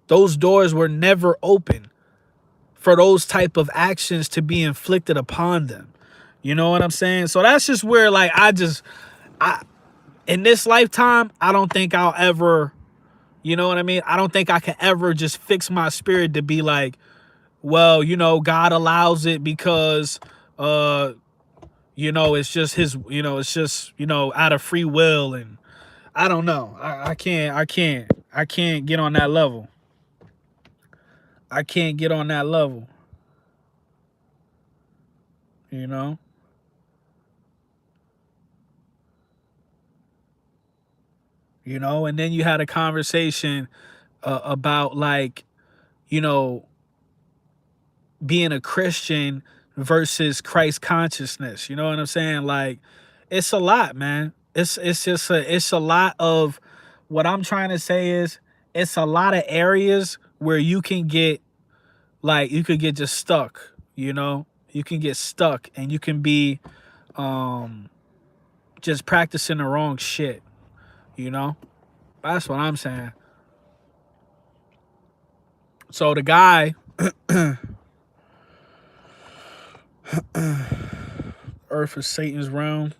Those doors were never open for those type of actions to be inflicted upon them. You know what I'm saying? So that's just where like I in this lifetime, I don't think I'll ever, you know what I mean? I don't think I can ever just fix my spirit to be like, well, you know, God allows it because you know, it's just his, you know, it's just, you know, out of free will. And I don't know. I can't get on that level. I can't get on that level. You know? You know, and then you had a conversation about like, you know, being a Christian versus Christ consciousness. You know what I'm saying? Like, it's a lot, man. It's a lot of what I'm trying to say is it's a lot of areas where you can get like you could get just stuck, you know? You can get stuck and you can be just practicing the wrong shit, you know? That's what I'm saying. So the guy Earth is Satan's realm.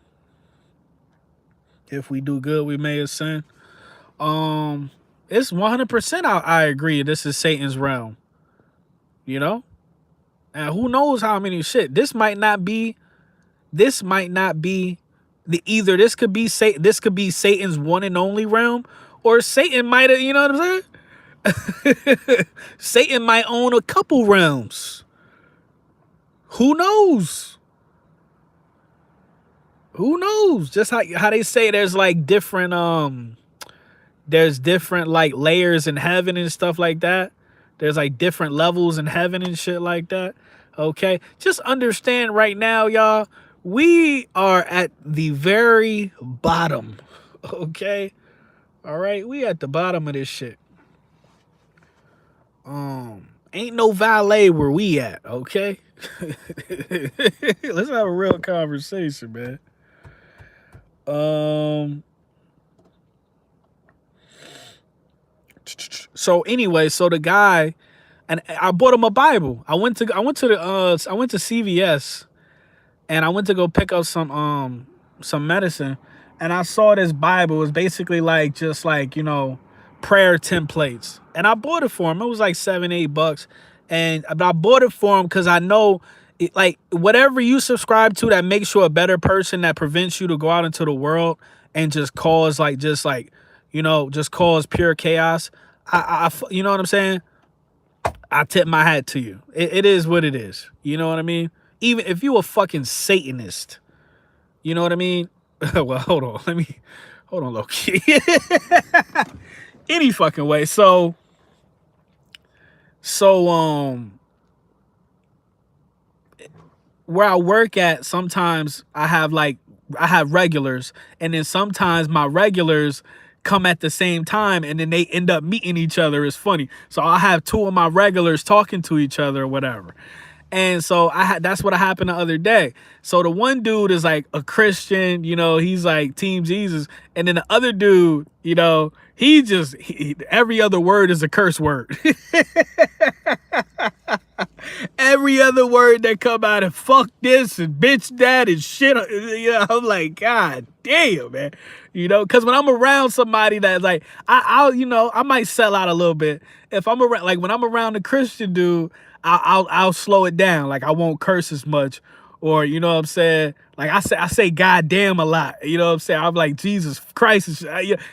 If we do good, we may ascend. It's 100% I agree. This is Satan's realm. You know? And who knows how many shit. This might not be the either this could be Satan's one and only realm, or Satan might have, you know what I'm saying? Satan might own a couple realms. Who knows? Who knows? Just how they say there's like different like layers in heaven and stuff like that. There's like different levels in heaven and shit like that. Okay? Just understand right now, y'all, we are at the very bottom. Okay? All right? We at the bottom of this shit. Ain't no valet where we at, okay? Let's have a real conversation, man. So anyway, so the guy, and I bought him a Bible. I went to CVS, and I went to go pick up some medicine, and I saw this Bible. It was basically like just like, you know, prayer templates, and I bought it for him. It was like $7-8, and I bought it for him because I know it, like whatever you subscribe to that makes you a better person, that prevents you to go out into the world and just cause just cause pure chaos. I you know what I'm saying? I tip my hat to you. It is what it is. You know what I mean? Even if you a fucking Satanist, you know what I mean? Well, hold on, low-key. Any fucking way. So where I work at, sometimes I have regulars, and then sometimes my regulars come at the same time, and then they end up meeting each other. It's funny. So I have two of my regulars talking to each other or whatever. And so that's what happened the other day. So the one dude is like a Christian, you know, he's like Team Jesus. And then the other dude, you know, every other word is a curse word. Every other word that come out of fuck this and bitch that and shit. You know, I'm like, God damn, man. You know, because when I'm around somebody that's like, I'll, you know, I might sell out a little bit. If I'm around, like when I'm around a Christian dude, I'll slow it down. Like I won't curse as much, or you know what I'm saying. Like I say God damn a lot. You know what I'm saying. I'm like Jesus Christ,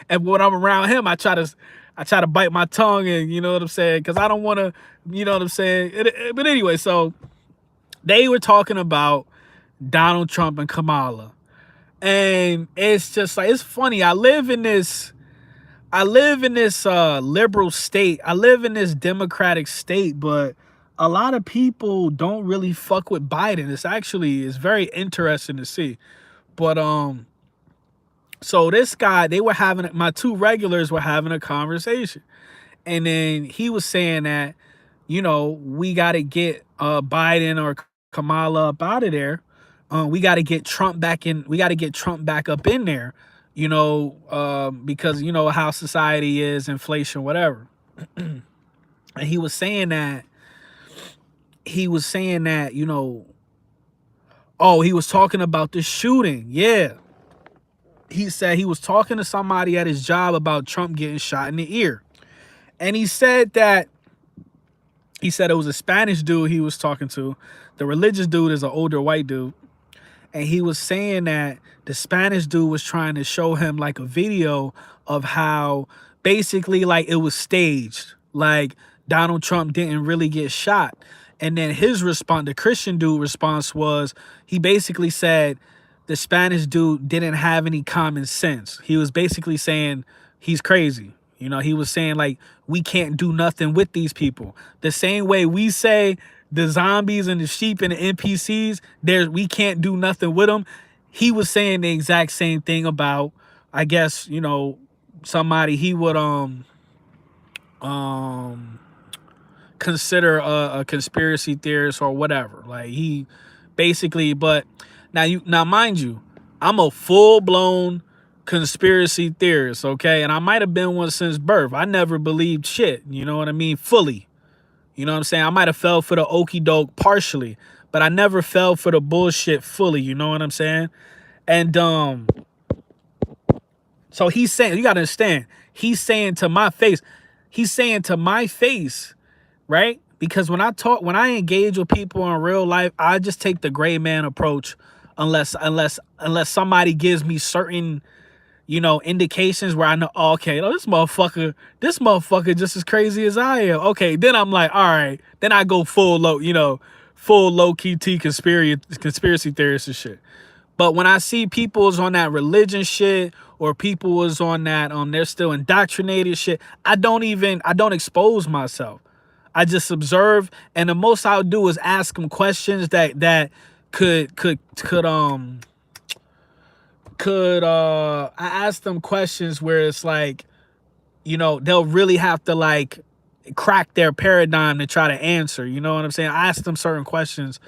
and when I'm around him, I try to bite my tongue, and you know what I'm saying, because I don't want to, you know what I'm saying. But anyway, so they were talking about Donald Trump and Kamala, and it's just like, it's funny. I live in this liberal state. I live in this democratic state, but a lot of people don't really fuck with Biden. It's very interesting to see. But so this guy, my two regulars were having a conversation, and then he was saying that, you know, we got to get Biden or Kamala up out of there. We got to get Trump back in. We got to get Trump back up in there, you know, because you know how society is, inflation, whatever. And he was saying that, you know, he was talking about the shooting. Yeah. He said he was talking to somebody at his job about Trump getting shot in the ear. And he said it was a Spanish dude he was talking to. The religious dude is an older white dude. And he was saying that the Spanish dude was trying to show him like a video of how basically like it was staged. Like Donald Trump didn't really get shot. And then his response, the Christian dude response was, he basically said the Spanish dude didn't have any common sense. He was basically saying he's crazy. You know, he was saying like, we can't do nothing with these people. The same way we say the zombies and the sheep and the NPCs, we can't do nothing with them. He was saying the exact same thing about, I guess, you know, somebody he would consider a conspiracy theorist or whatever. Like he basically, but now mind you, I'm a full-blown conspiracy theorist, okay? And I might have been one since birth. I never believed shit, you know what I mean? Fully. You know what I'm saying? I might have fell for the okie doke partially, but I never fell for the bullshit fully, you know what I'm saying? And so he's saying, you gotta understand, he's saying to my face, right? Because when I engage with people in real life, I just take the gray man approach unless somebody gives me certain, you know, indications where I know, oh, okay, this motherfucker just as crazy as I am. Okay, then I'm like, all right, then I go full low-key conspiracy theorist and shit. But when I see people is on that religion shit, or people is on that they're still indoctrinated shit, I don't expose myself. I just observe, and the most I'll do is ask them questions that could I ask them questions where it's like, you know, they'll really have to like crack their paradigm to try to answer, you know what I'm saying? I ask them certain questions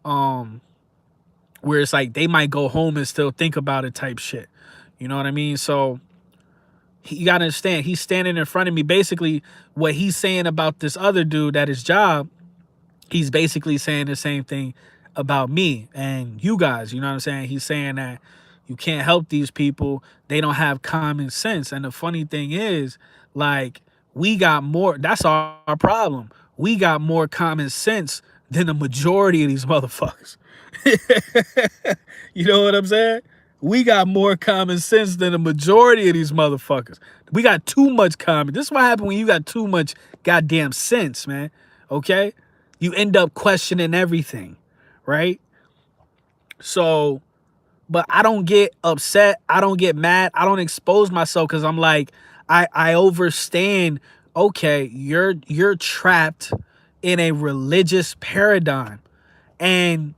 where it's like they might go home and still think about it type shit. You know what I mean? So you gotta understand, he's standing in front of me. Basically, what he's saying about this other dude at his job, he's basically saying the same thing about me and you guys. You know what I'm saying? He's saying that you can't help these people. They don't have common sense. And the funny thing is, like, we got more, that's our problem. We got more common sense than the majority of these motherfuckers. You know what I'm saying? We got more common sense than the majority of these motherfuckers. We got too much common. This is what happens when you got too much goddamn sense, man. Okay? You end up questioning everything, right? So, but I don't get upset. I don't get mad. I don't expose myself because I'm like, I understand, okay, you're trapped in a religious paradigm. And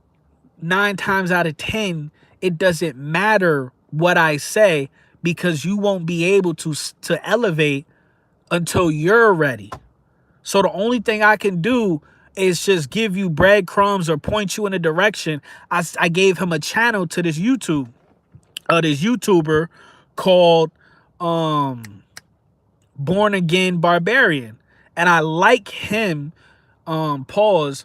9 times out of 10, it doesn't matter what I say because you won't be able to elevate until you're ready. So the only thing I can do is just give you breadcrumbs or point you in a direction. I gave him a channel to this YouTuber called Born Again Barbarian. And I like him, because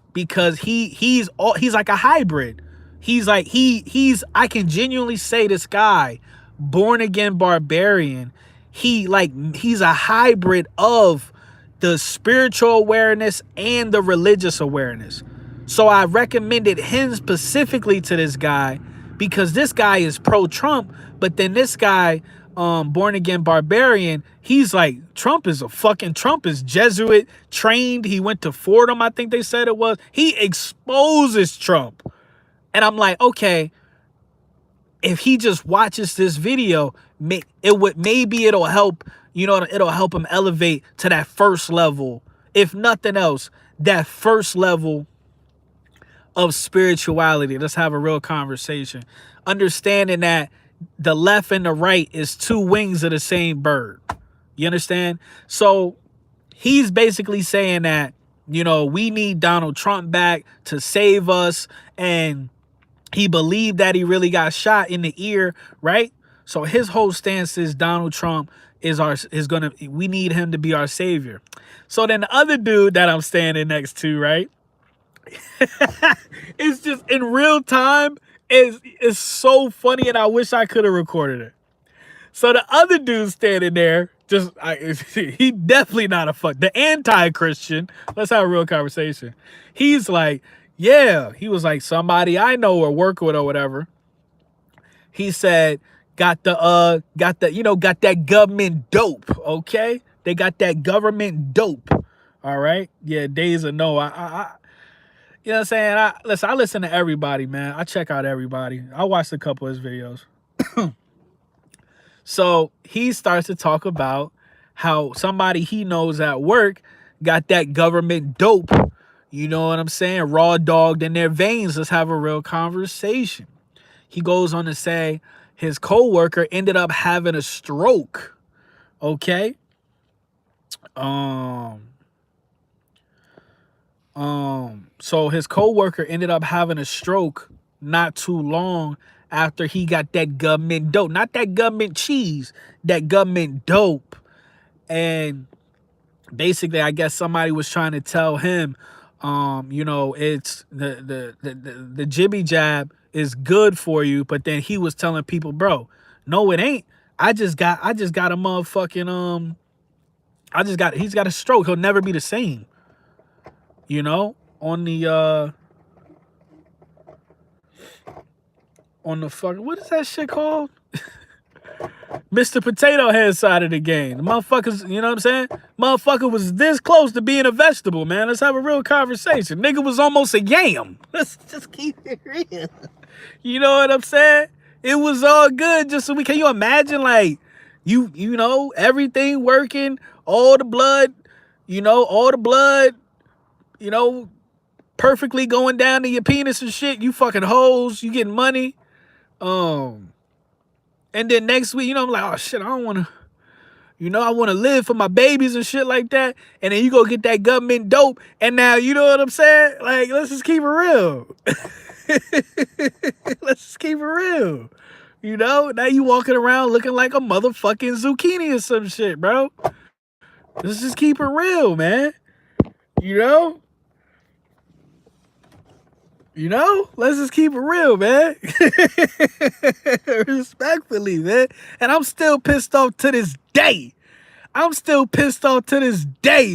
he's like a hybrid. He's like, I can genuinely say this guy, Born Again Barbarian, he's a hybrid of the spiritual awareness and the religious awareness. So I recommended him specifically to this guy because this guy is pro-Trump, but then this guy, Born Again Barbarian, he's like, Trump is Jesuit trained. He went to Fordham, I think they said it was. He exposes Trump. And I'm like, okay, if he just watches this video, maybe it'll help, you know, it'll help him elevate to that first level. If nothing else, that first level of spirituality. Let's have a real conversation. Understanding that the left and the right is 2 wings of the same bird. You understand? So he's basically saying that, you know, we need Donald Trump back to save us. And he believed that he really got shot in the ear, right? So his whole stance is Donald Trump we need him to be our savior. So then the other dude that I'm standing next to, right? It's just in real time, it's so funny, and I wish I could have recorded it. So the other dude standing there, he definitely not the anti-Christian. Let's have a real conversation. He's like, yeah, he was like, somebody I know or work with or whatever. He said, got that government dope, okay? They got that government dope, all right? Yeah, days of no. You know what I'm saying? I listen to everybody, man. I check out everybody. I watched a couple of his videos. So he starts to talk about how somebody he knows at work got that government dope, You know what I'm saying? Raw dogged in their veins. Let's have a real conversation. He goes on to say his coworker ended up having a stroke. Okay. So his coworker ended up having a stroke not too long after he got that government dope. Not that government cheese, that government dope. And basically, I guess somebody was trying to tell him, you know, it's the jibby jab is good for you, but then he was telling people, bro, no, it ain't. I just got a motherfucking he's got a stroke. He'll never be the same. You know, on the fucking, what is that shit called? Mr. Potato Head side of the game. The motherfuckers, you know what I'm saying? Motherfucker was this close to being a vegetable, man. Let's have a real conversation. Nigga was almost a yam. Let's just keep it real. You know what I'm saying? It was all good just so we, can you imagine, like, you know, everything working, all the blood, you know, perfectly going down to your penis and shit. You fucking hoes, you getting money. And then next week, you know, I'm like, oh shit, I don't want to, you know, I want to live for my babies and shit like that. And then you go get that government dope. And now, you know what I'm saying? Like, let's just keep it real. Let's just keep it real. You know, now you walking around looking like a motherfucking zucchini or some shit, bro. Let's just keep it real, man. You know? You know, let's just keep it real, man. Respectfully, man. And I'm still pissed off to this day.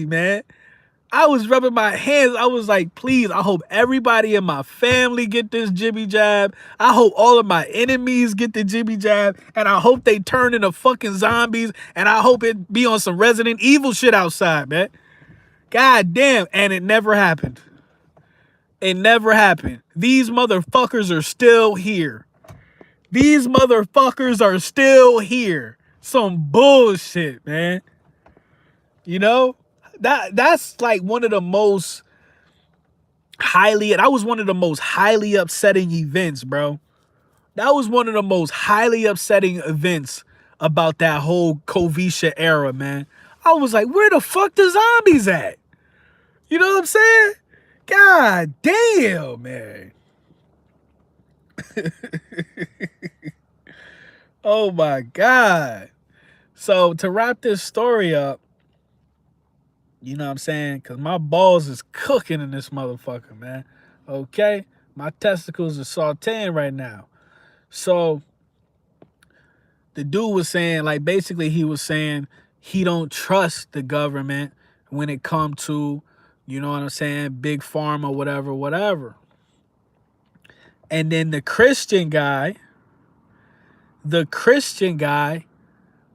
Man. I was rubbing my hands. I was like, please, I hope everybody in my family get this jibby jab. I hope all of my enemies get the jibby jab. And I hope they turn into fucking zombies. And I hope it be on some Resident Evil shit outside, man. God damn. And it never happened. It never happened. These motherfuckers are still here. Some bullshit, man. You know? That's like one of the most that was one of the most highly upsetting events, bro. That was one of the most highly upsetting events about that whole Covisha era, man. I was like, where the fuck the zombies at? You know what I'm saying? God damn, man. Oh my God. So to wrap this story up, you know what I'm saying? Because my balls is cooking in this motherfucker, man. Okay? My testicles are sauteing right now. So the dude was saying, like, basically he was saying he don't trust the government when it come to, you know what I'm saying, big pharma, whatever. And then the Christian guy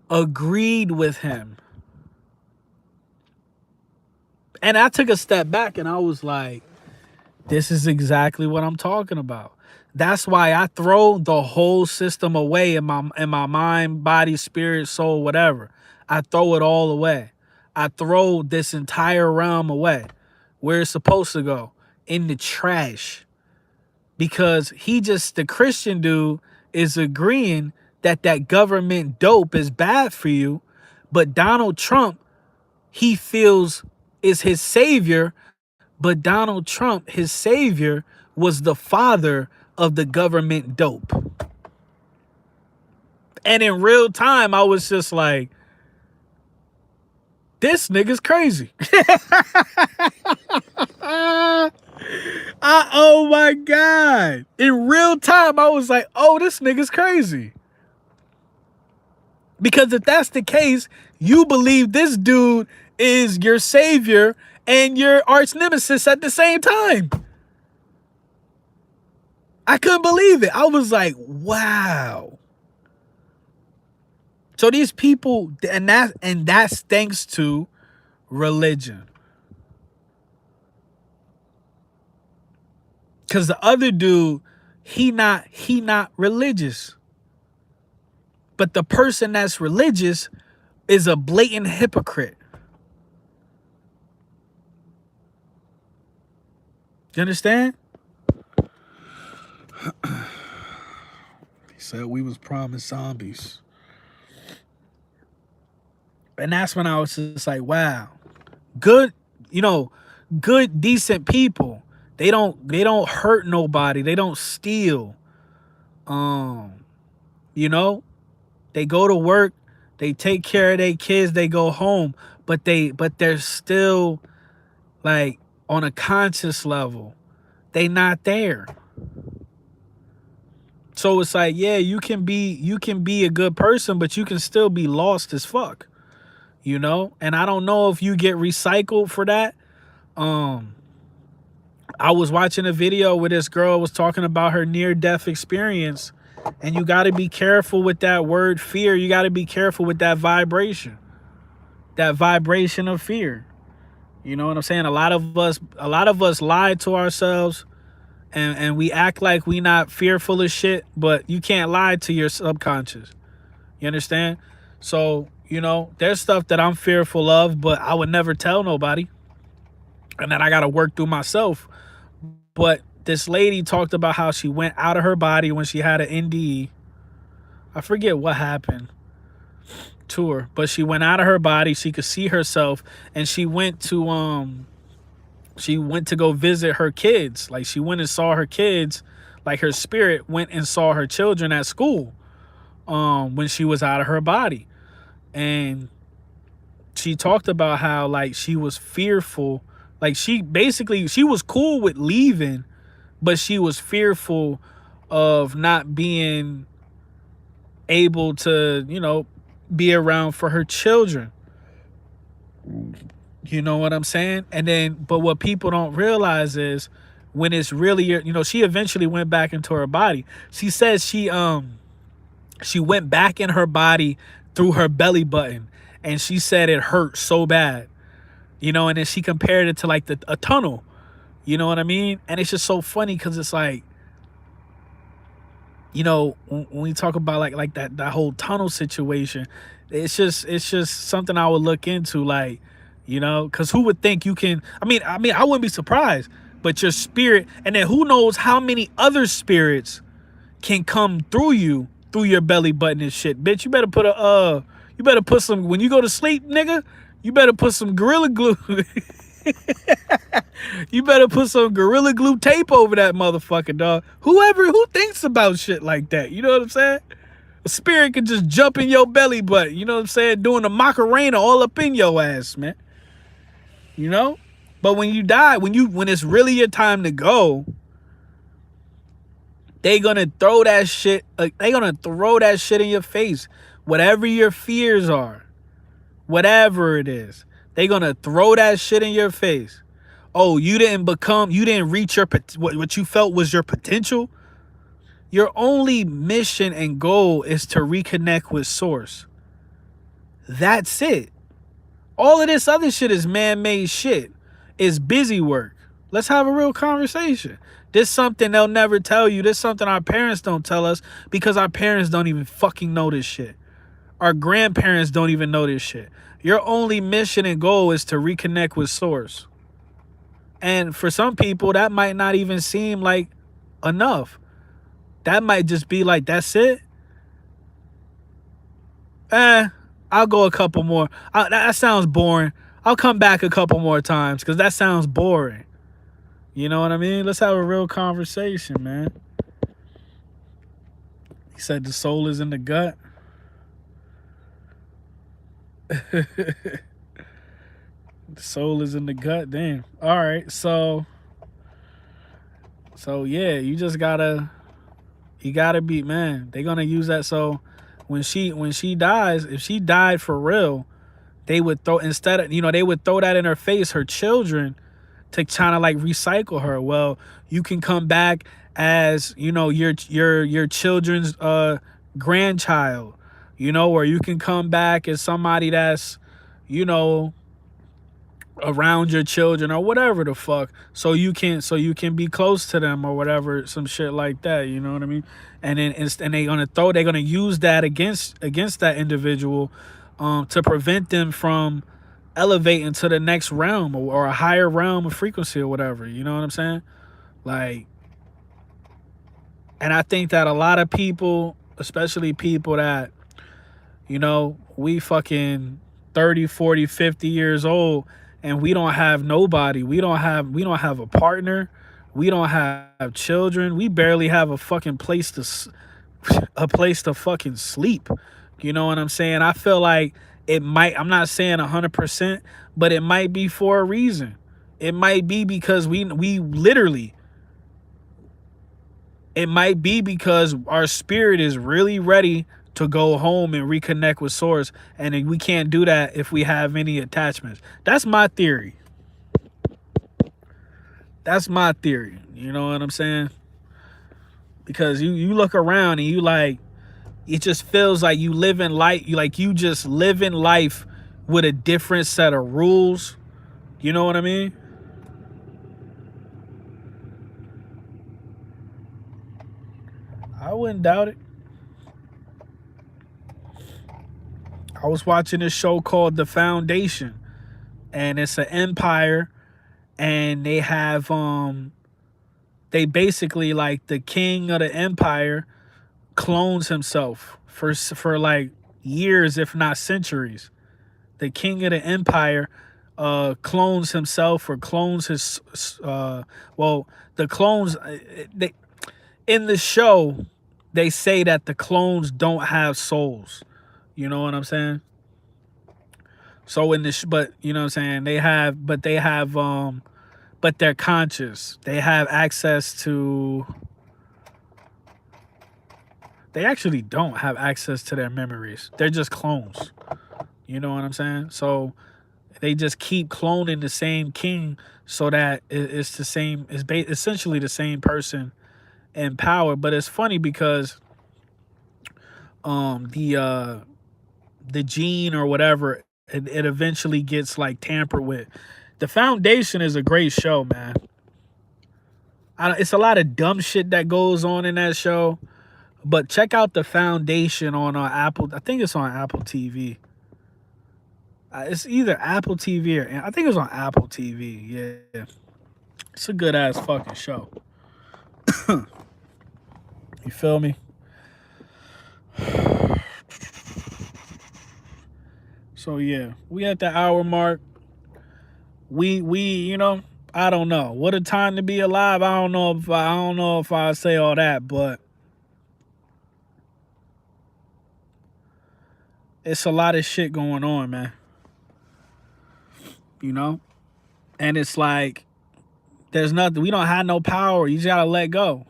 agreed with him. And I took a step back and I was like, this is exactly what I'm talking about. That's why I throw the whole system away in my mind, body, spirit, soul, whatever. I throw it all away. I throw this entire realm away where it's supposed to go, in the trash. Because the Christian dude is agreeing that government dope is bad for you, but Donald Trump, he feels is his savior, but Donald Trump, his savior, was the father of the government dope. And in real time, I was just like, this nigga's crazy. Oh my God. In real time, I was like, oh, this nigga's crazy. Because if that's the case, you believe this dude is your savior and your arch nemesis at the same time. I couldn't believe it. I was like, wow. So these people, and that's thanks to religion. Because the other dude, he not religious. But the person that's religious is a blatant hypocrite. You understand? He said we was promised zombies. And that's when I was just like, wow. Good, good, decent people. They don't hurt nobody. They don't steal. They go to work, they take care of their kids, they go home, but they're still like on a conscious level. They not there. So it's like, yeah, you can be a good person, but you can still be lost as fuck. And I don't know if you get recycled for that. I was watching a video where this girl was talking about her near-death experience, and you got to be careful with that word fear. You got to be careful with that vibration of fear. You know what I'm saying? A lot of us lie to ourselves, and we act like we not fearful of shit, but you can't lie to your subconscious. You understand? So, there's stuff that I'm fearful of, but I would never tell nobody, and that I got to work through myself. But this lady talked about how she went out of her body when she had an NDE. I forget what happened to her, but she went out of her body. She could see herself, and she went to go visit her kids. Like, she went and saw her kids. Like, her spirit went and saw her children at school when she was out of her body. And she talked about how, like, she was fearful. Like, she was cool with leaving, but she was fearful of not being able to, be around for her children. You know what I'm saying? And then, but what people don't realize is when it's really, she eventually went back into her body. She says she went back in her body through her belly button, and she said it hurt so bad. And then she compared it to like a tunnel. You know what I mean? And it's just so funny because it's like, when we talk about like that whole tunnel situation, it's just something I would look into, like, because who would think you can, I mean, I wouldn't be surprised, but your spirit, and then who knows how many other spirits can come through you, through your belly button and shit. Bitch, you better put some, when you go to sleep, nigga, you better put some Gorilla Glue. You better put some Gorilla Glue tape over that motherfucker, dog. Who thinks about shit like that? You know what I'm saying? A spirit could just jump in your belly button, you know what I'm saying? Doing the Macarena all up in your ass, man. But when you die, when it's really your time to go, they gonna throw that shit in your face. Whatever your fears are, whatever it is, they gonna throw that shit in your face. Oh, you didn't reach what you felt was your potential. Your only mission and goal is to reconnect with source. That's it. All of this other shit is man-made shit. It's busy work. Let's have a real conversation. This something they'll never tell you. This something our parents don't tell us because our parents don't even fucking know this shit. Our grandparents don't even know this shit. Your only mission and goal is to reconnect with source. And for some people, that might not even seem like enough. That might just be like, that's it. I'll go a couple more. That sounds boring. I'll come back a couple more times because that sounds boring. You know what I mean? Let's have a real conversation, man. He said the soul is in the gut. The soul is in the gut. Damn. All right. So yeah, you gotta be, man. They're gonna use that. So when she dies, if she died for real, they would throw that in her face, her children, to kind of like recycle her. Well, you can come back as, your children's grandchild, or you can come back as somebody that's, around your children or whatever the fuck, so you can be close to them or whatever, some shit like that, you know what I mean? And then they're gonna use that against that individual to prevent them from elevating to the next realm or a higher realm of frequency or whatever, you know what I'm saying? Like, and I think that a lot of people, especially people that, you know, we fucking 30, 40, 50 years old and we don't have nobody. We don't have a partner. We don't have children. We barely have a fucking place to fucking sleep. You know what I'm saying? I feel like it might, I'm not saying 100%, but it might be for a reason. It might be because we literally, it might be because our spirit is really ready to go home and reconnect with source, and we can't do that if we have any attachments. That's my theory. That's my theory. You know what I'm saying? Because you look around and you like, it just feels like you live in life, you just live in life with a different set of rules. You know what I mean? I wouldn't doubt it. I was watching this show called The Foundation, and it's an empire, and they have they basically, like, the king of the empire clones himself for like years, if not centuries. The king of the empire clones himself, or clones his well, the clones, they, in the show they say that the clones don't have souls. You know what I'm saying? So in this, but you know what I'm saying, but they're conscious. They have access to, they actually don't have access to their memories. They're just clones. You know what I'm saying? So they just keep cloning the same king so that it's the same, it's essentially the same person in power. But it's funny because the gene or whatever, it eventually gets like tampered with. The Foundation is a great show, man. It's a lot of dumb shit that goes on in that show, but check out The Foundation on Apple. I think it's on Apple TV. It's either Apple TV or, I think it's on Apple TV. Yeah, it's a good ass fucking show. You feel me? So yeah, we at the hour mark. We you know, I don't know. What a time to be alive. I don't know if I say all that, but it's a lot of shit going on, man. You know? And it's like, there's nothing, we don't have no power. You just gotta let go.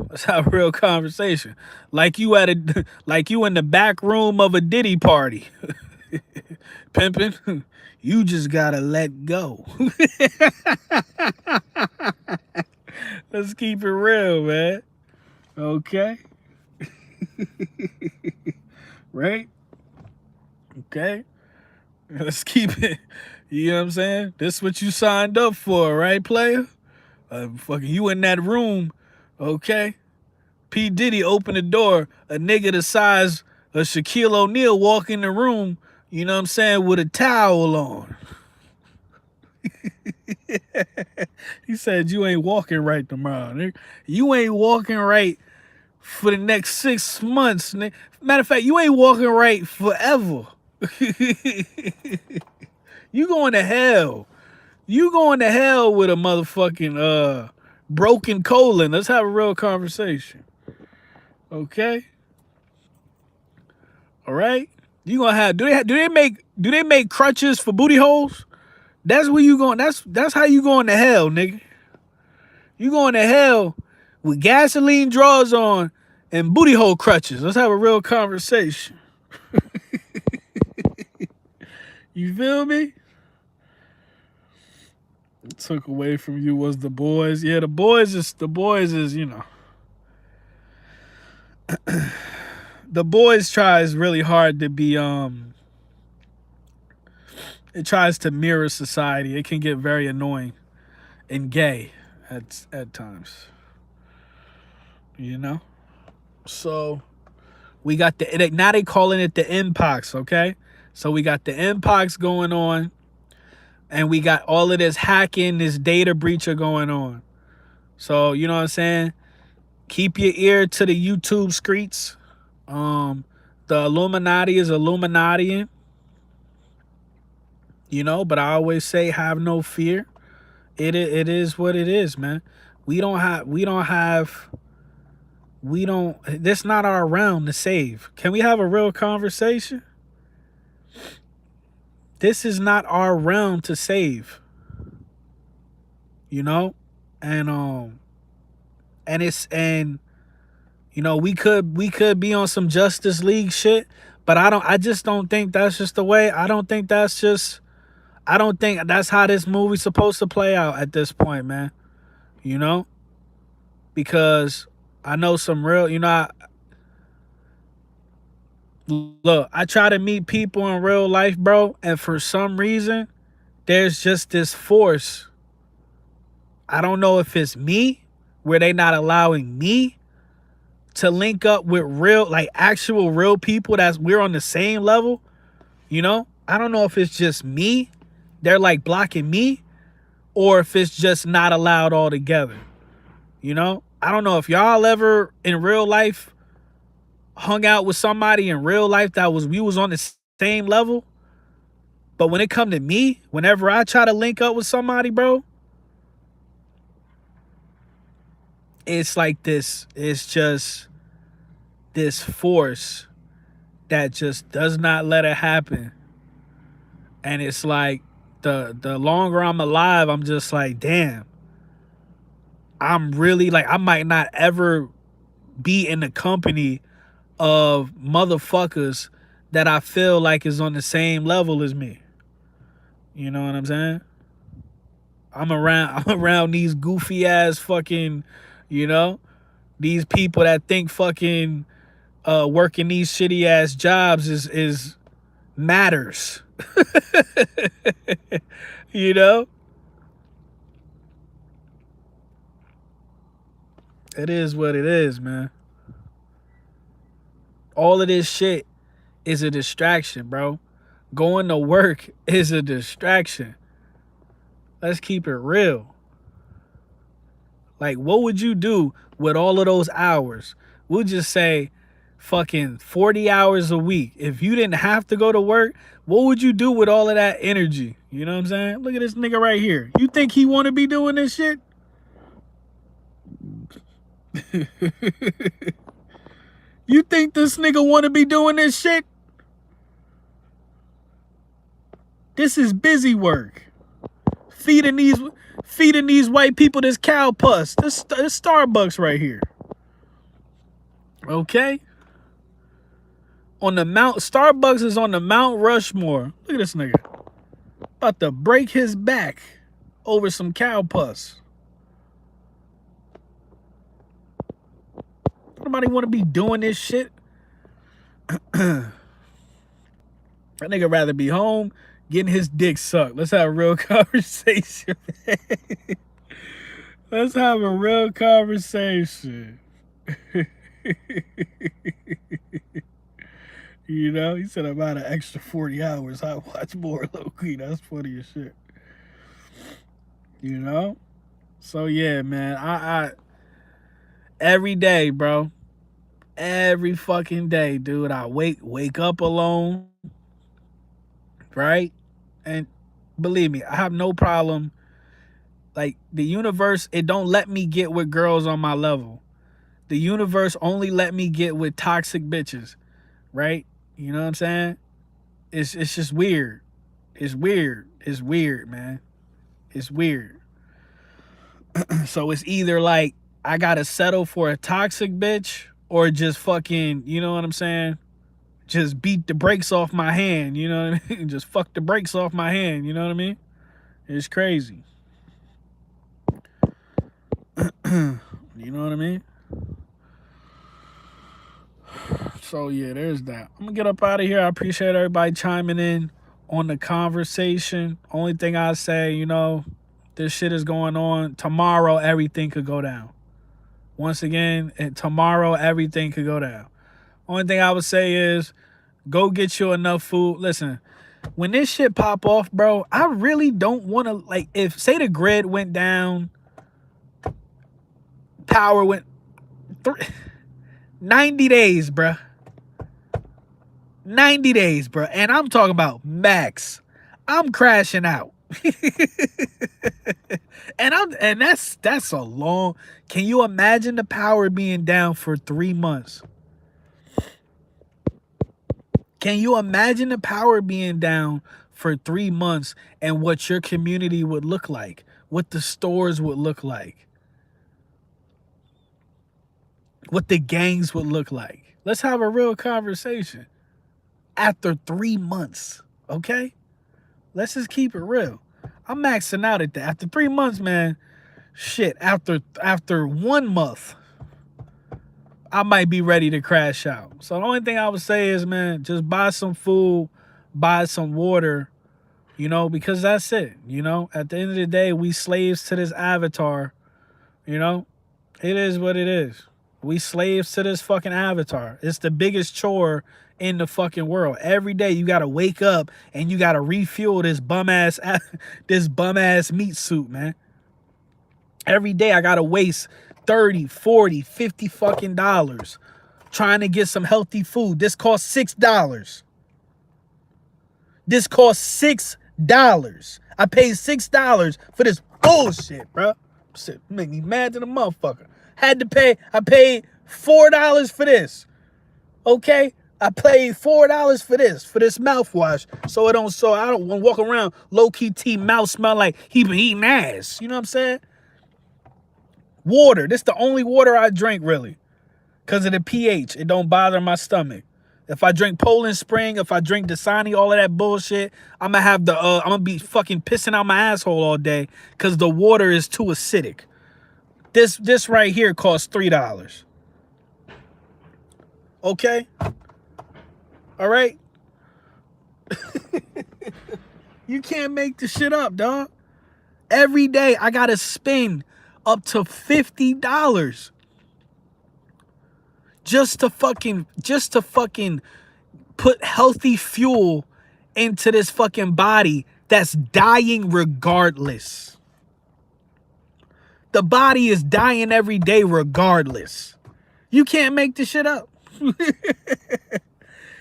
Let's have a real conversation. Like you like you in the back room of a Diddy party. Pimping. You just gotta let go. Let's keep it real, man. Okay. Right? Okay. Let's keep it. You know what I'm saying? This is what you signed up for, right, player? Fucking you in that room, okay? P. Diddy opened the door. A nigga the size of Shaquille O'Neal walk in the room, you know what I'm saying, with a towel on. He said, you ain't walking right tomorrow, nigga. You ain't walking right for the next 6 months, nigga. Matter of fact, you ain't walking right forever. You going to hell. You going to hell with a motherfucking broken colon. Let's have a real conversation. Okay? All right? You gonna have, do they make crutches for booty holes? That's where you going. That's how you going to hell, nigga. You going to hell with gasoline drawers on and booty hole crutches. Let's have a real conversation. You feel me? What took away from you was the boys. Yeah, the boys is, you know. The boys tries really hard to be, it tries to mirror society. It can get very annoying and gay at times. You know? So we got now they calling it the Mpox, okay? So we got the Mpox going on, and we got all of this hacking, this data breacher going on. So, you know what I'm saying? Keep your ear to the YouTube streets. The Illuminati is Illuminati, you know, but I always say have no fear. It is what it is, man. This not our realm to save. Can we have a real conversation? This is not our realm to save. You know? And you know, we could be on some Justice League shit, but I just don't think that's just the way. I don't think that's how this movie's supposed to play out at this point, man. You know? Because I know some real, you know, look, I try to meet people in real life, bro, and for some reason, there's just this force. I don't know if it's me, where they not allowing me to link up with real, like actual real people we're on the same level, you know? I don't know if it's just me, they're like blocking me, or if it's just not allowed altogether, you know? I don't know if y'all ever in real life hung out with somebody in real life we was on the same level, but when it come to me, whenever I try to link up with somebody, bro, it's like this, it's just this force that just does not let it happen. And it's like the longer I'm alive, I'm just like, damn, I'm really like, I might not ever be in the company of motherfuckers that I feel like is on the same level as me. You know what I'm saying? I'm around these goofy ass fucking, you know, these people that think fucking working these shitty ass jobs is matters. You know? It is what it is, man. All of this shit is a distraction, bro. Going to work is a distraction. Let's keep it real. Like, what would you do with all of those hours? We'll just say fucking 40 hours a week. If you didn't have to go to work, what would you do with all of that energy? You know what I'm saying? Look at this nigga right here. You think he want to be doing this shit? You think this nigga want to be doing this shit? This is busy work. Feeding these white people this cow pus. This Starbucks right here. Okay? Starbucks is on the Mount Rushmore. Look at this nigga. About to break his back over some cow pus. Nobody want to be doing this shit. That nigga rather be home getting his dick sucked. Let's have a real conversation. Let's have a real conversation. You know, he said about an extra 40 hours. I watch more low-key. That's funny as shit. You know? So yeah, man. I every day, bro. Every fucking day, dude. I wake up alone. Right? And believe me, I have no problem. Like, the universe, it don't let me get with girls on my level. The universe only let me get with toxic bitches. Right? You know what I'm saying? It's just weird. It's weird. It's weird, man. It's weird. So it's either like I gotta settle for a toxic bitch or just fucking, you know what I'm saying? Just beat the brakes off my hand, you know what I mean? Just fuck the brakes off my hand, you know what I mean? It's crazy. You know what I mean? So yeah, there's that. I'm gonna get up out of here. I appreciate everybody chiming in on the conversation. Only thing I say, you know, this shit is going on. Tomorrow, everything could go down. Once again, tomorrow, everything could go down. Only thing I would say is go get you enough food. Listen, when this shit pop off, bro, I really don't want to, like, if, say the grid went down Power went 90 days, bruh. 90 days, bruh. And I'm talking about max. I'm crashing out. and that's a long. Can you imagine the power being down for 3 months? Can you imagine the power being down for 3 months and what your community would look like? What the stores would look like? What the gangs would look like? Let's have a real conversation. After 3 months, okay? Let's just keep it real. I'm maxing out at that. After 3 months, man, shit, after 1 month, I might be ready to crash out. So the only thing I would say is, man, just buy some food, buy some water, you know, because that's it. You know, at the end of the day, we slaves to this avatar, you know? It is what it is. We slaves to this fucking avatar. It's the biggest chore in the fucking world. Every day you gotta wake up and you gotta refuel this bum ass meat suit, man. Every day I gotta waste 30, 40, 50 fucking dollars trying to get some healthy food. This costs $6. This costs $6. I paid $6 for this bullshit, bro. Shit make me mad to the motherfucker. I paid $4 for this. Okay? I paid $4 for this mouthwash, so I don't want to walk around low-key T mouth smell like he been eating ass. You know what I'm saying? Water. This the only water I drink, really. Because of the pH. It don't bother my stomach. If I drink Poland Spring, if I drink Dasani, all of that bullshit, I'm gonna be fucking pissing out my asshole all day because the water is too acidic. This right here costs $3. Okay? All right? You can't make the shit up, dog. Every day I gotta spend up to $50 just to fucking put healthy fuel into this fucking body that's dying regardless. The body is dying every day regardless. You can't make this shit up.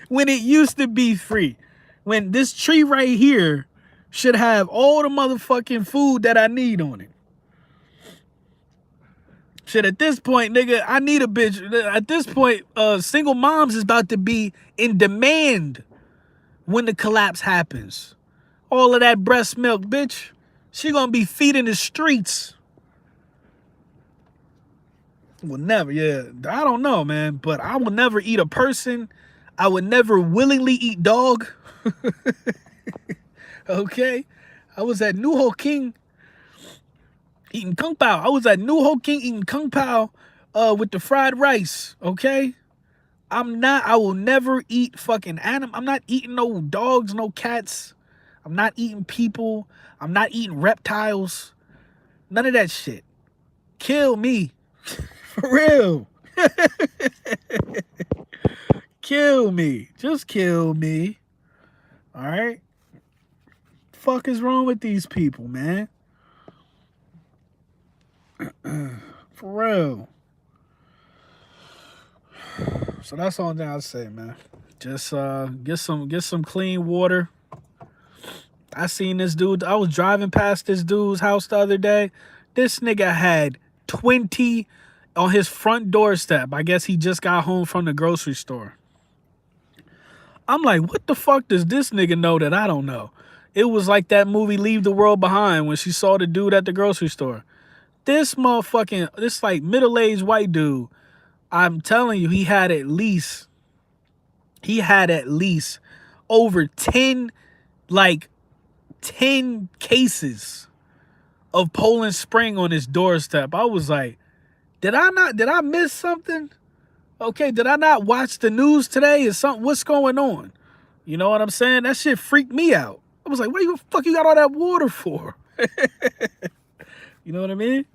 When it used to be free. When this tree right here should have all the motherfucking food that I need on it. Shit, at this point, nigga, I need a bitch. At this point, single moms is about to be in demand when the collapse happens. All of that breast milk, bitch. She gonna be feeding the streets. Will never, yeah. I don't know, man. But I will never eat a person. I would never willingly eat dog. Okay? I was at New Ho King eating Kung Pao. I was at New Ho King eating Kung Pao with the fried rice. Okay? I will never eat fucking animal. I'm not eating no dogs, no cats. I'm not eating people. I'm not eating reptiles. None of that shit. Kill me. For real. Kill me. Just kill me. All right? Fuck is wrong with these people, man? For real. So that's the only thing I'd say, man. Just get some clean water. I seen this dude. I was driving past this dude's house the other day. This nigga had 20 on his front doorstep. I guess he just got home from the grocery store. I'm like, what the fuck does this nigga know that I don't know? It was like that movie Leave the World Behind when she saw the dude at the grocery store. This like middle-aged white dude, I'm telling you, he had at least over 10 cases of Poland Spring on his doorstep. I was like, did I miss something? Okay, did I not watch the news today? What's going on? You know what I'm saying? That shit freaked me out. I was like, what the fuck you got all that water for? You know what I mean?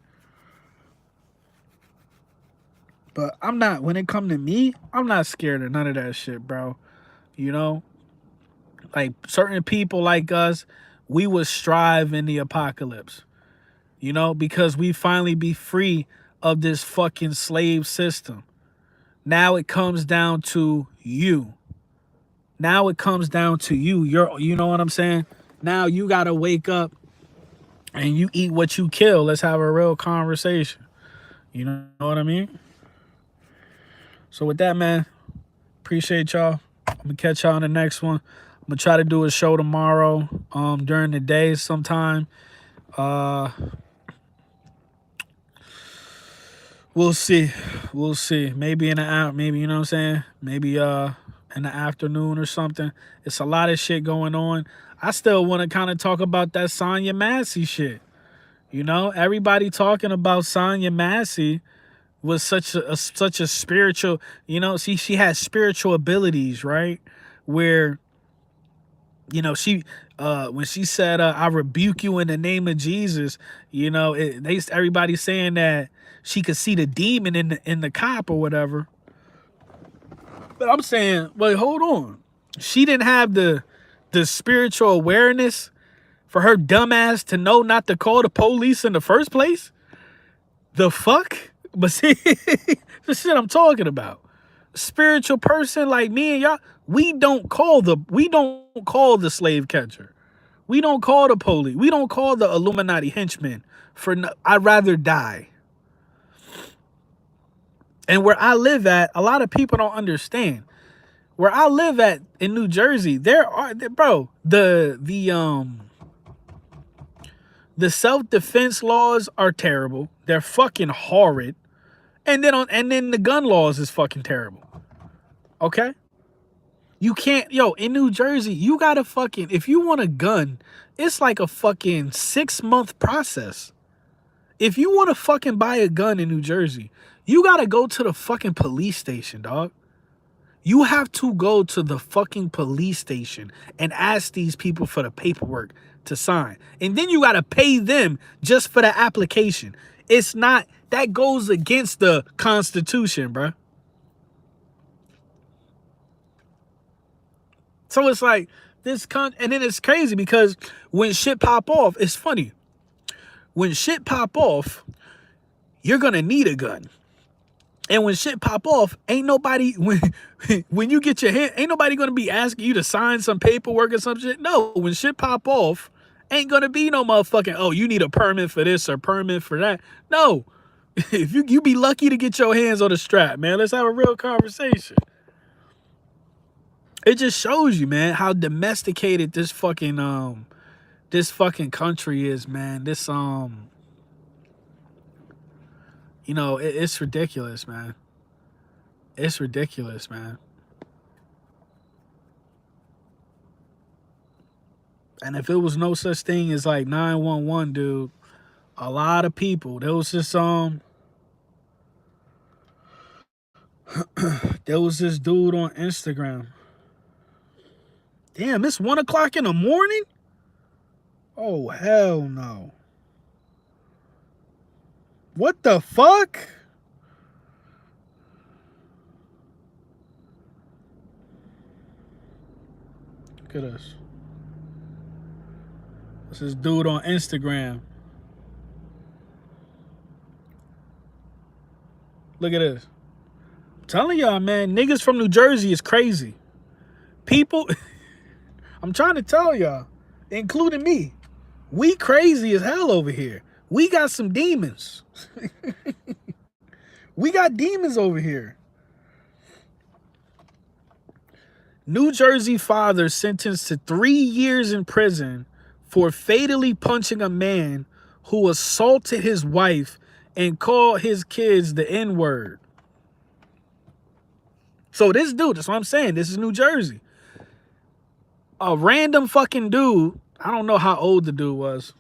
But when it come to me, I'm not scared of none of that shit, bro. You know? Like, certain people like us, we would strive in the apocalypse. You know? Because we finally be free of this fucking slave system. Now it comes down to you. Now it comes down to you. You know what I'm saying? Now you got to wake up and you eat what you kill. Let's have a real conversation. You know what I mean? So with that, man, appreciate y'all. I'm going to catch y'all on the next one. I'm going to try to do a show tomorrow during the day sometime. We'll see. We'll see. Maybe in the out, maybe, you know what I'm saying? Maybe in the afternoon or something. It's a lot of shit going on. I still want to kind of talk about that Sonya Massey shit. You know, everybody talking about Sonya Massey was such a spiritual, you know, she has spiritual abilities, right? Where, you know, she when she said I rebuke you in the name of Jesus, you know, everybody saying that she could see the demon in the cop or whatever. But I'm saying, wait, hold on. She didn't have the spiritual awareness for her dumbass to know not to call the police in the first place? The fuck? But see, the shit I'm talking about. A spiritual person like me and y'all, we don't call the slave catcher. We don't call the police. We don't call the Illuminati henchmen I'd rather die. And where I live at, a lot of people don't understand. Where I live at in New Jersey, the self-defense laws are terrible. They're fucking horrid. And then the gun laws is fucking terrible. Okay? You can't, in New Jersey, you gotta fucking, if you want a gun, it's like a fucking 6-month process. If you want to fucking buy a gun in New Jersey, you gotta go to the fucking police station, dog. You have to go to the fucking police station and ask these people for the paperwork to sign. And then you gotta pay them just for the application. It's not, that goes against the Constitution, bruh. So it's like, and then it's crazy because when shit pop off, it's funny. When shit pop off, you're gonna need a gun. And when shit pop off, ain't nobody, when you get your hand, ain't nobody gonna be asking you to sign some paperwork or some shit. No, when shit pop off, ain't gonna be no motherfucking, oh, you need a permit for this or permit for that. No, if you be lucky to get your hands on a strap, man. Let's have a real conversation. It just shows you, man, how domesticated this fucking country is, man. This you know, it's ridiculous, man. It's ridiculous, man. And if it was no such thing as like 911, dude, a lot of people, there was this there was this dude on Instagram. Damn, it's 1 o'clock in the morning? Oh, hell no. What the fuck? Look at this. This is dude on Instagram. Look at this. I'm telling y'all, man, niggas from New Jersey is crazy. People, I'm trying to tell y'all, including me, we crazy as hell over here. We got some demons. We got demons over here. New Jersey father sentenced to 3 years in prison for fatally punching a man who assaulted his wife and called his kids the N-word. So this dude, that's what I'm saying, this is New Jersey. A random fucking dude, I don't know how old the dude was,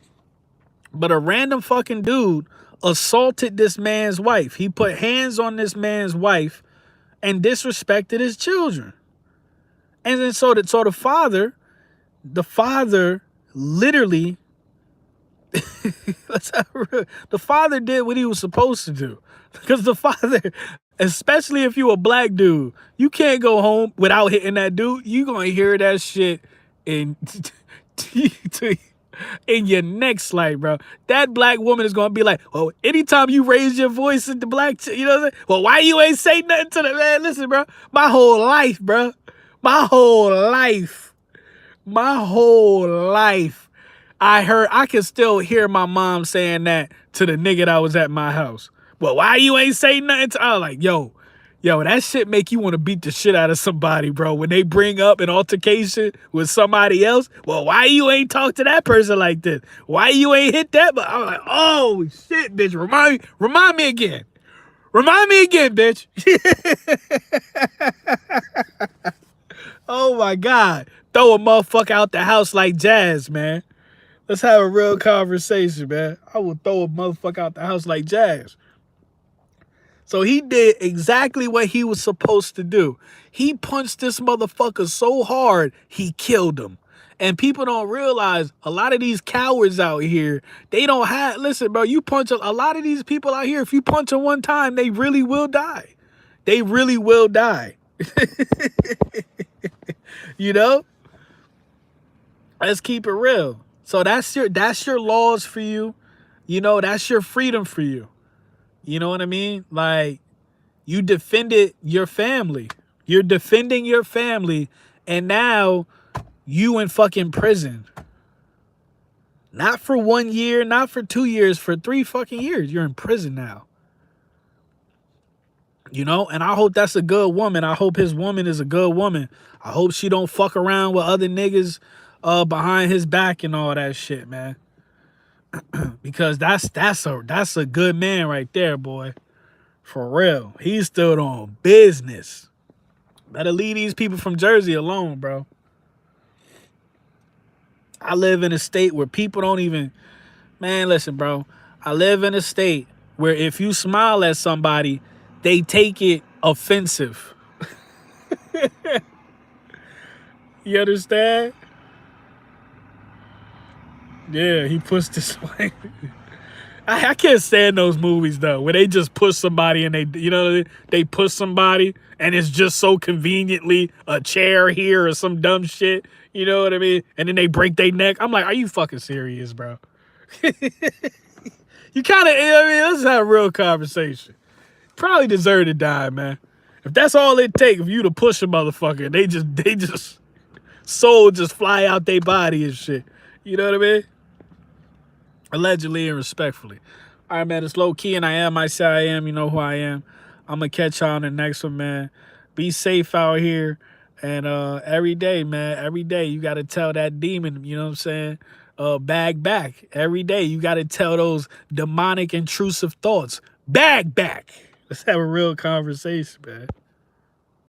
but a random fucking dude assaulted this man's wife. He put hands on this man's wife and disrespected his children. And then so the father literally, the father did what he was supposed to do. Because the father, especially if you a black dude, you can't go home without hitting that dude. You gonna hear that shit in in your next life, bro. That black woman is gonna be like, oh, anytime you raise your voice in the black, you know what I'm saying? Well, why you ain't say nothing to the man? Listen, bro, my whole life, bro, my whole life, I can still hear my mom saying that to the nigga that was at my house. Well, why you ain't say nothing to? I was like, yo, that shit make you want to beat the shit out of somebody, bro. When they bring up an altercation with somebody else, well, why you ain't talk to that person like this? Why you ain't hit that? But I was like, oh shit, bitch, remind me again. Remind me again, bitch. Oh my God. Throw a motherfucker out the house like Jazz, man. Let's have a real conversation, man. I will throw a motherfucker out the house like Jazz. So he did exactly what he was supposed to do. He punched this motherfucker so hard, he killed him. And people don't realize a lot of these cowards out here, they don't have, listen, bro, you punch a lot of these people out here, if you punch them one time, they really will die. They really will die. You know? Let's keep it real. So that's your laws for you. You know, that's your freedom for you. You know what I mean? Like, you defended your family. You're defending your family, and now you in fucking prison. Not for 1 year, not for 2 years, for 3 fucking years. You're in prison now. You know, and I hope that's a good woman. I hope his woman is a good woman. I hope she don't fuck around with other niggas behind his back and all that shit, man. Because that's a good man right there, boy. For real. He's still on business. Better leave these people from Jersey alone, bro. I live in a state where people don't even, man, listen, bro. I live in a state where if you smile at somebody, they take it offensive. You understand? Yeah, he pushed this way. I can't stand those movies though, where they just push somebody and they push somebody and it's just so conveniently a chair here or some dumb shit. You know what I mean? And then they break their neck. I'm like, are you fucking serious, bro? You kind of, I mean, let's have a real conversation. Probably deserve to die, man. If that's all it takes for you to push a motherfucker, they just soul just fly out their body and shit. You know what I mean? Allegedly and respectfully. All right, man, it's low key and I am. I say I am. You know who I am. I'm going to catch y'all on the next one, man. Be safe out here. And every day, man, every day you got to tell that demon, you know what I'm saying, bag back. Every day you got to tell those demonic intrusive thoughts, bag back. Let's have a real conversation, man.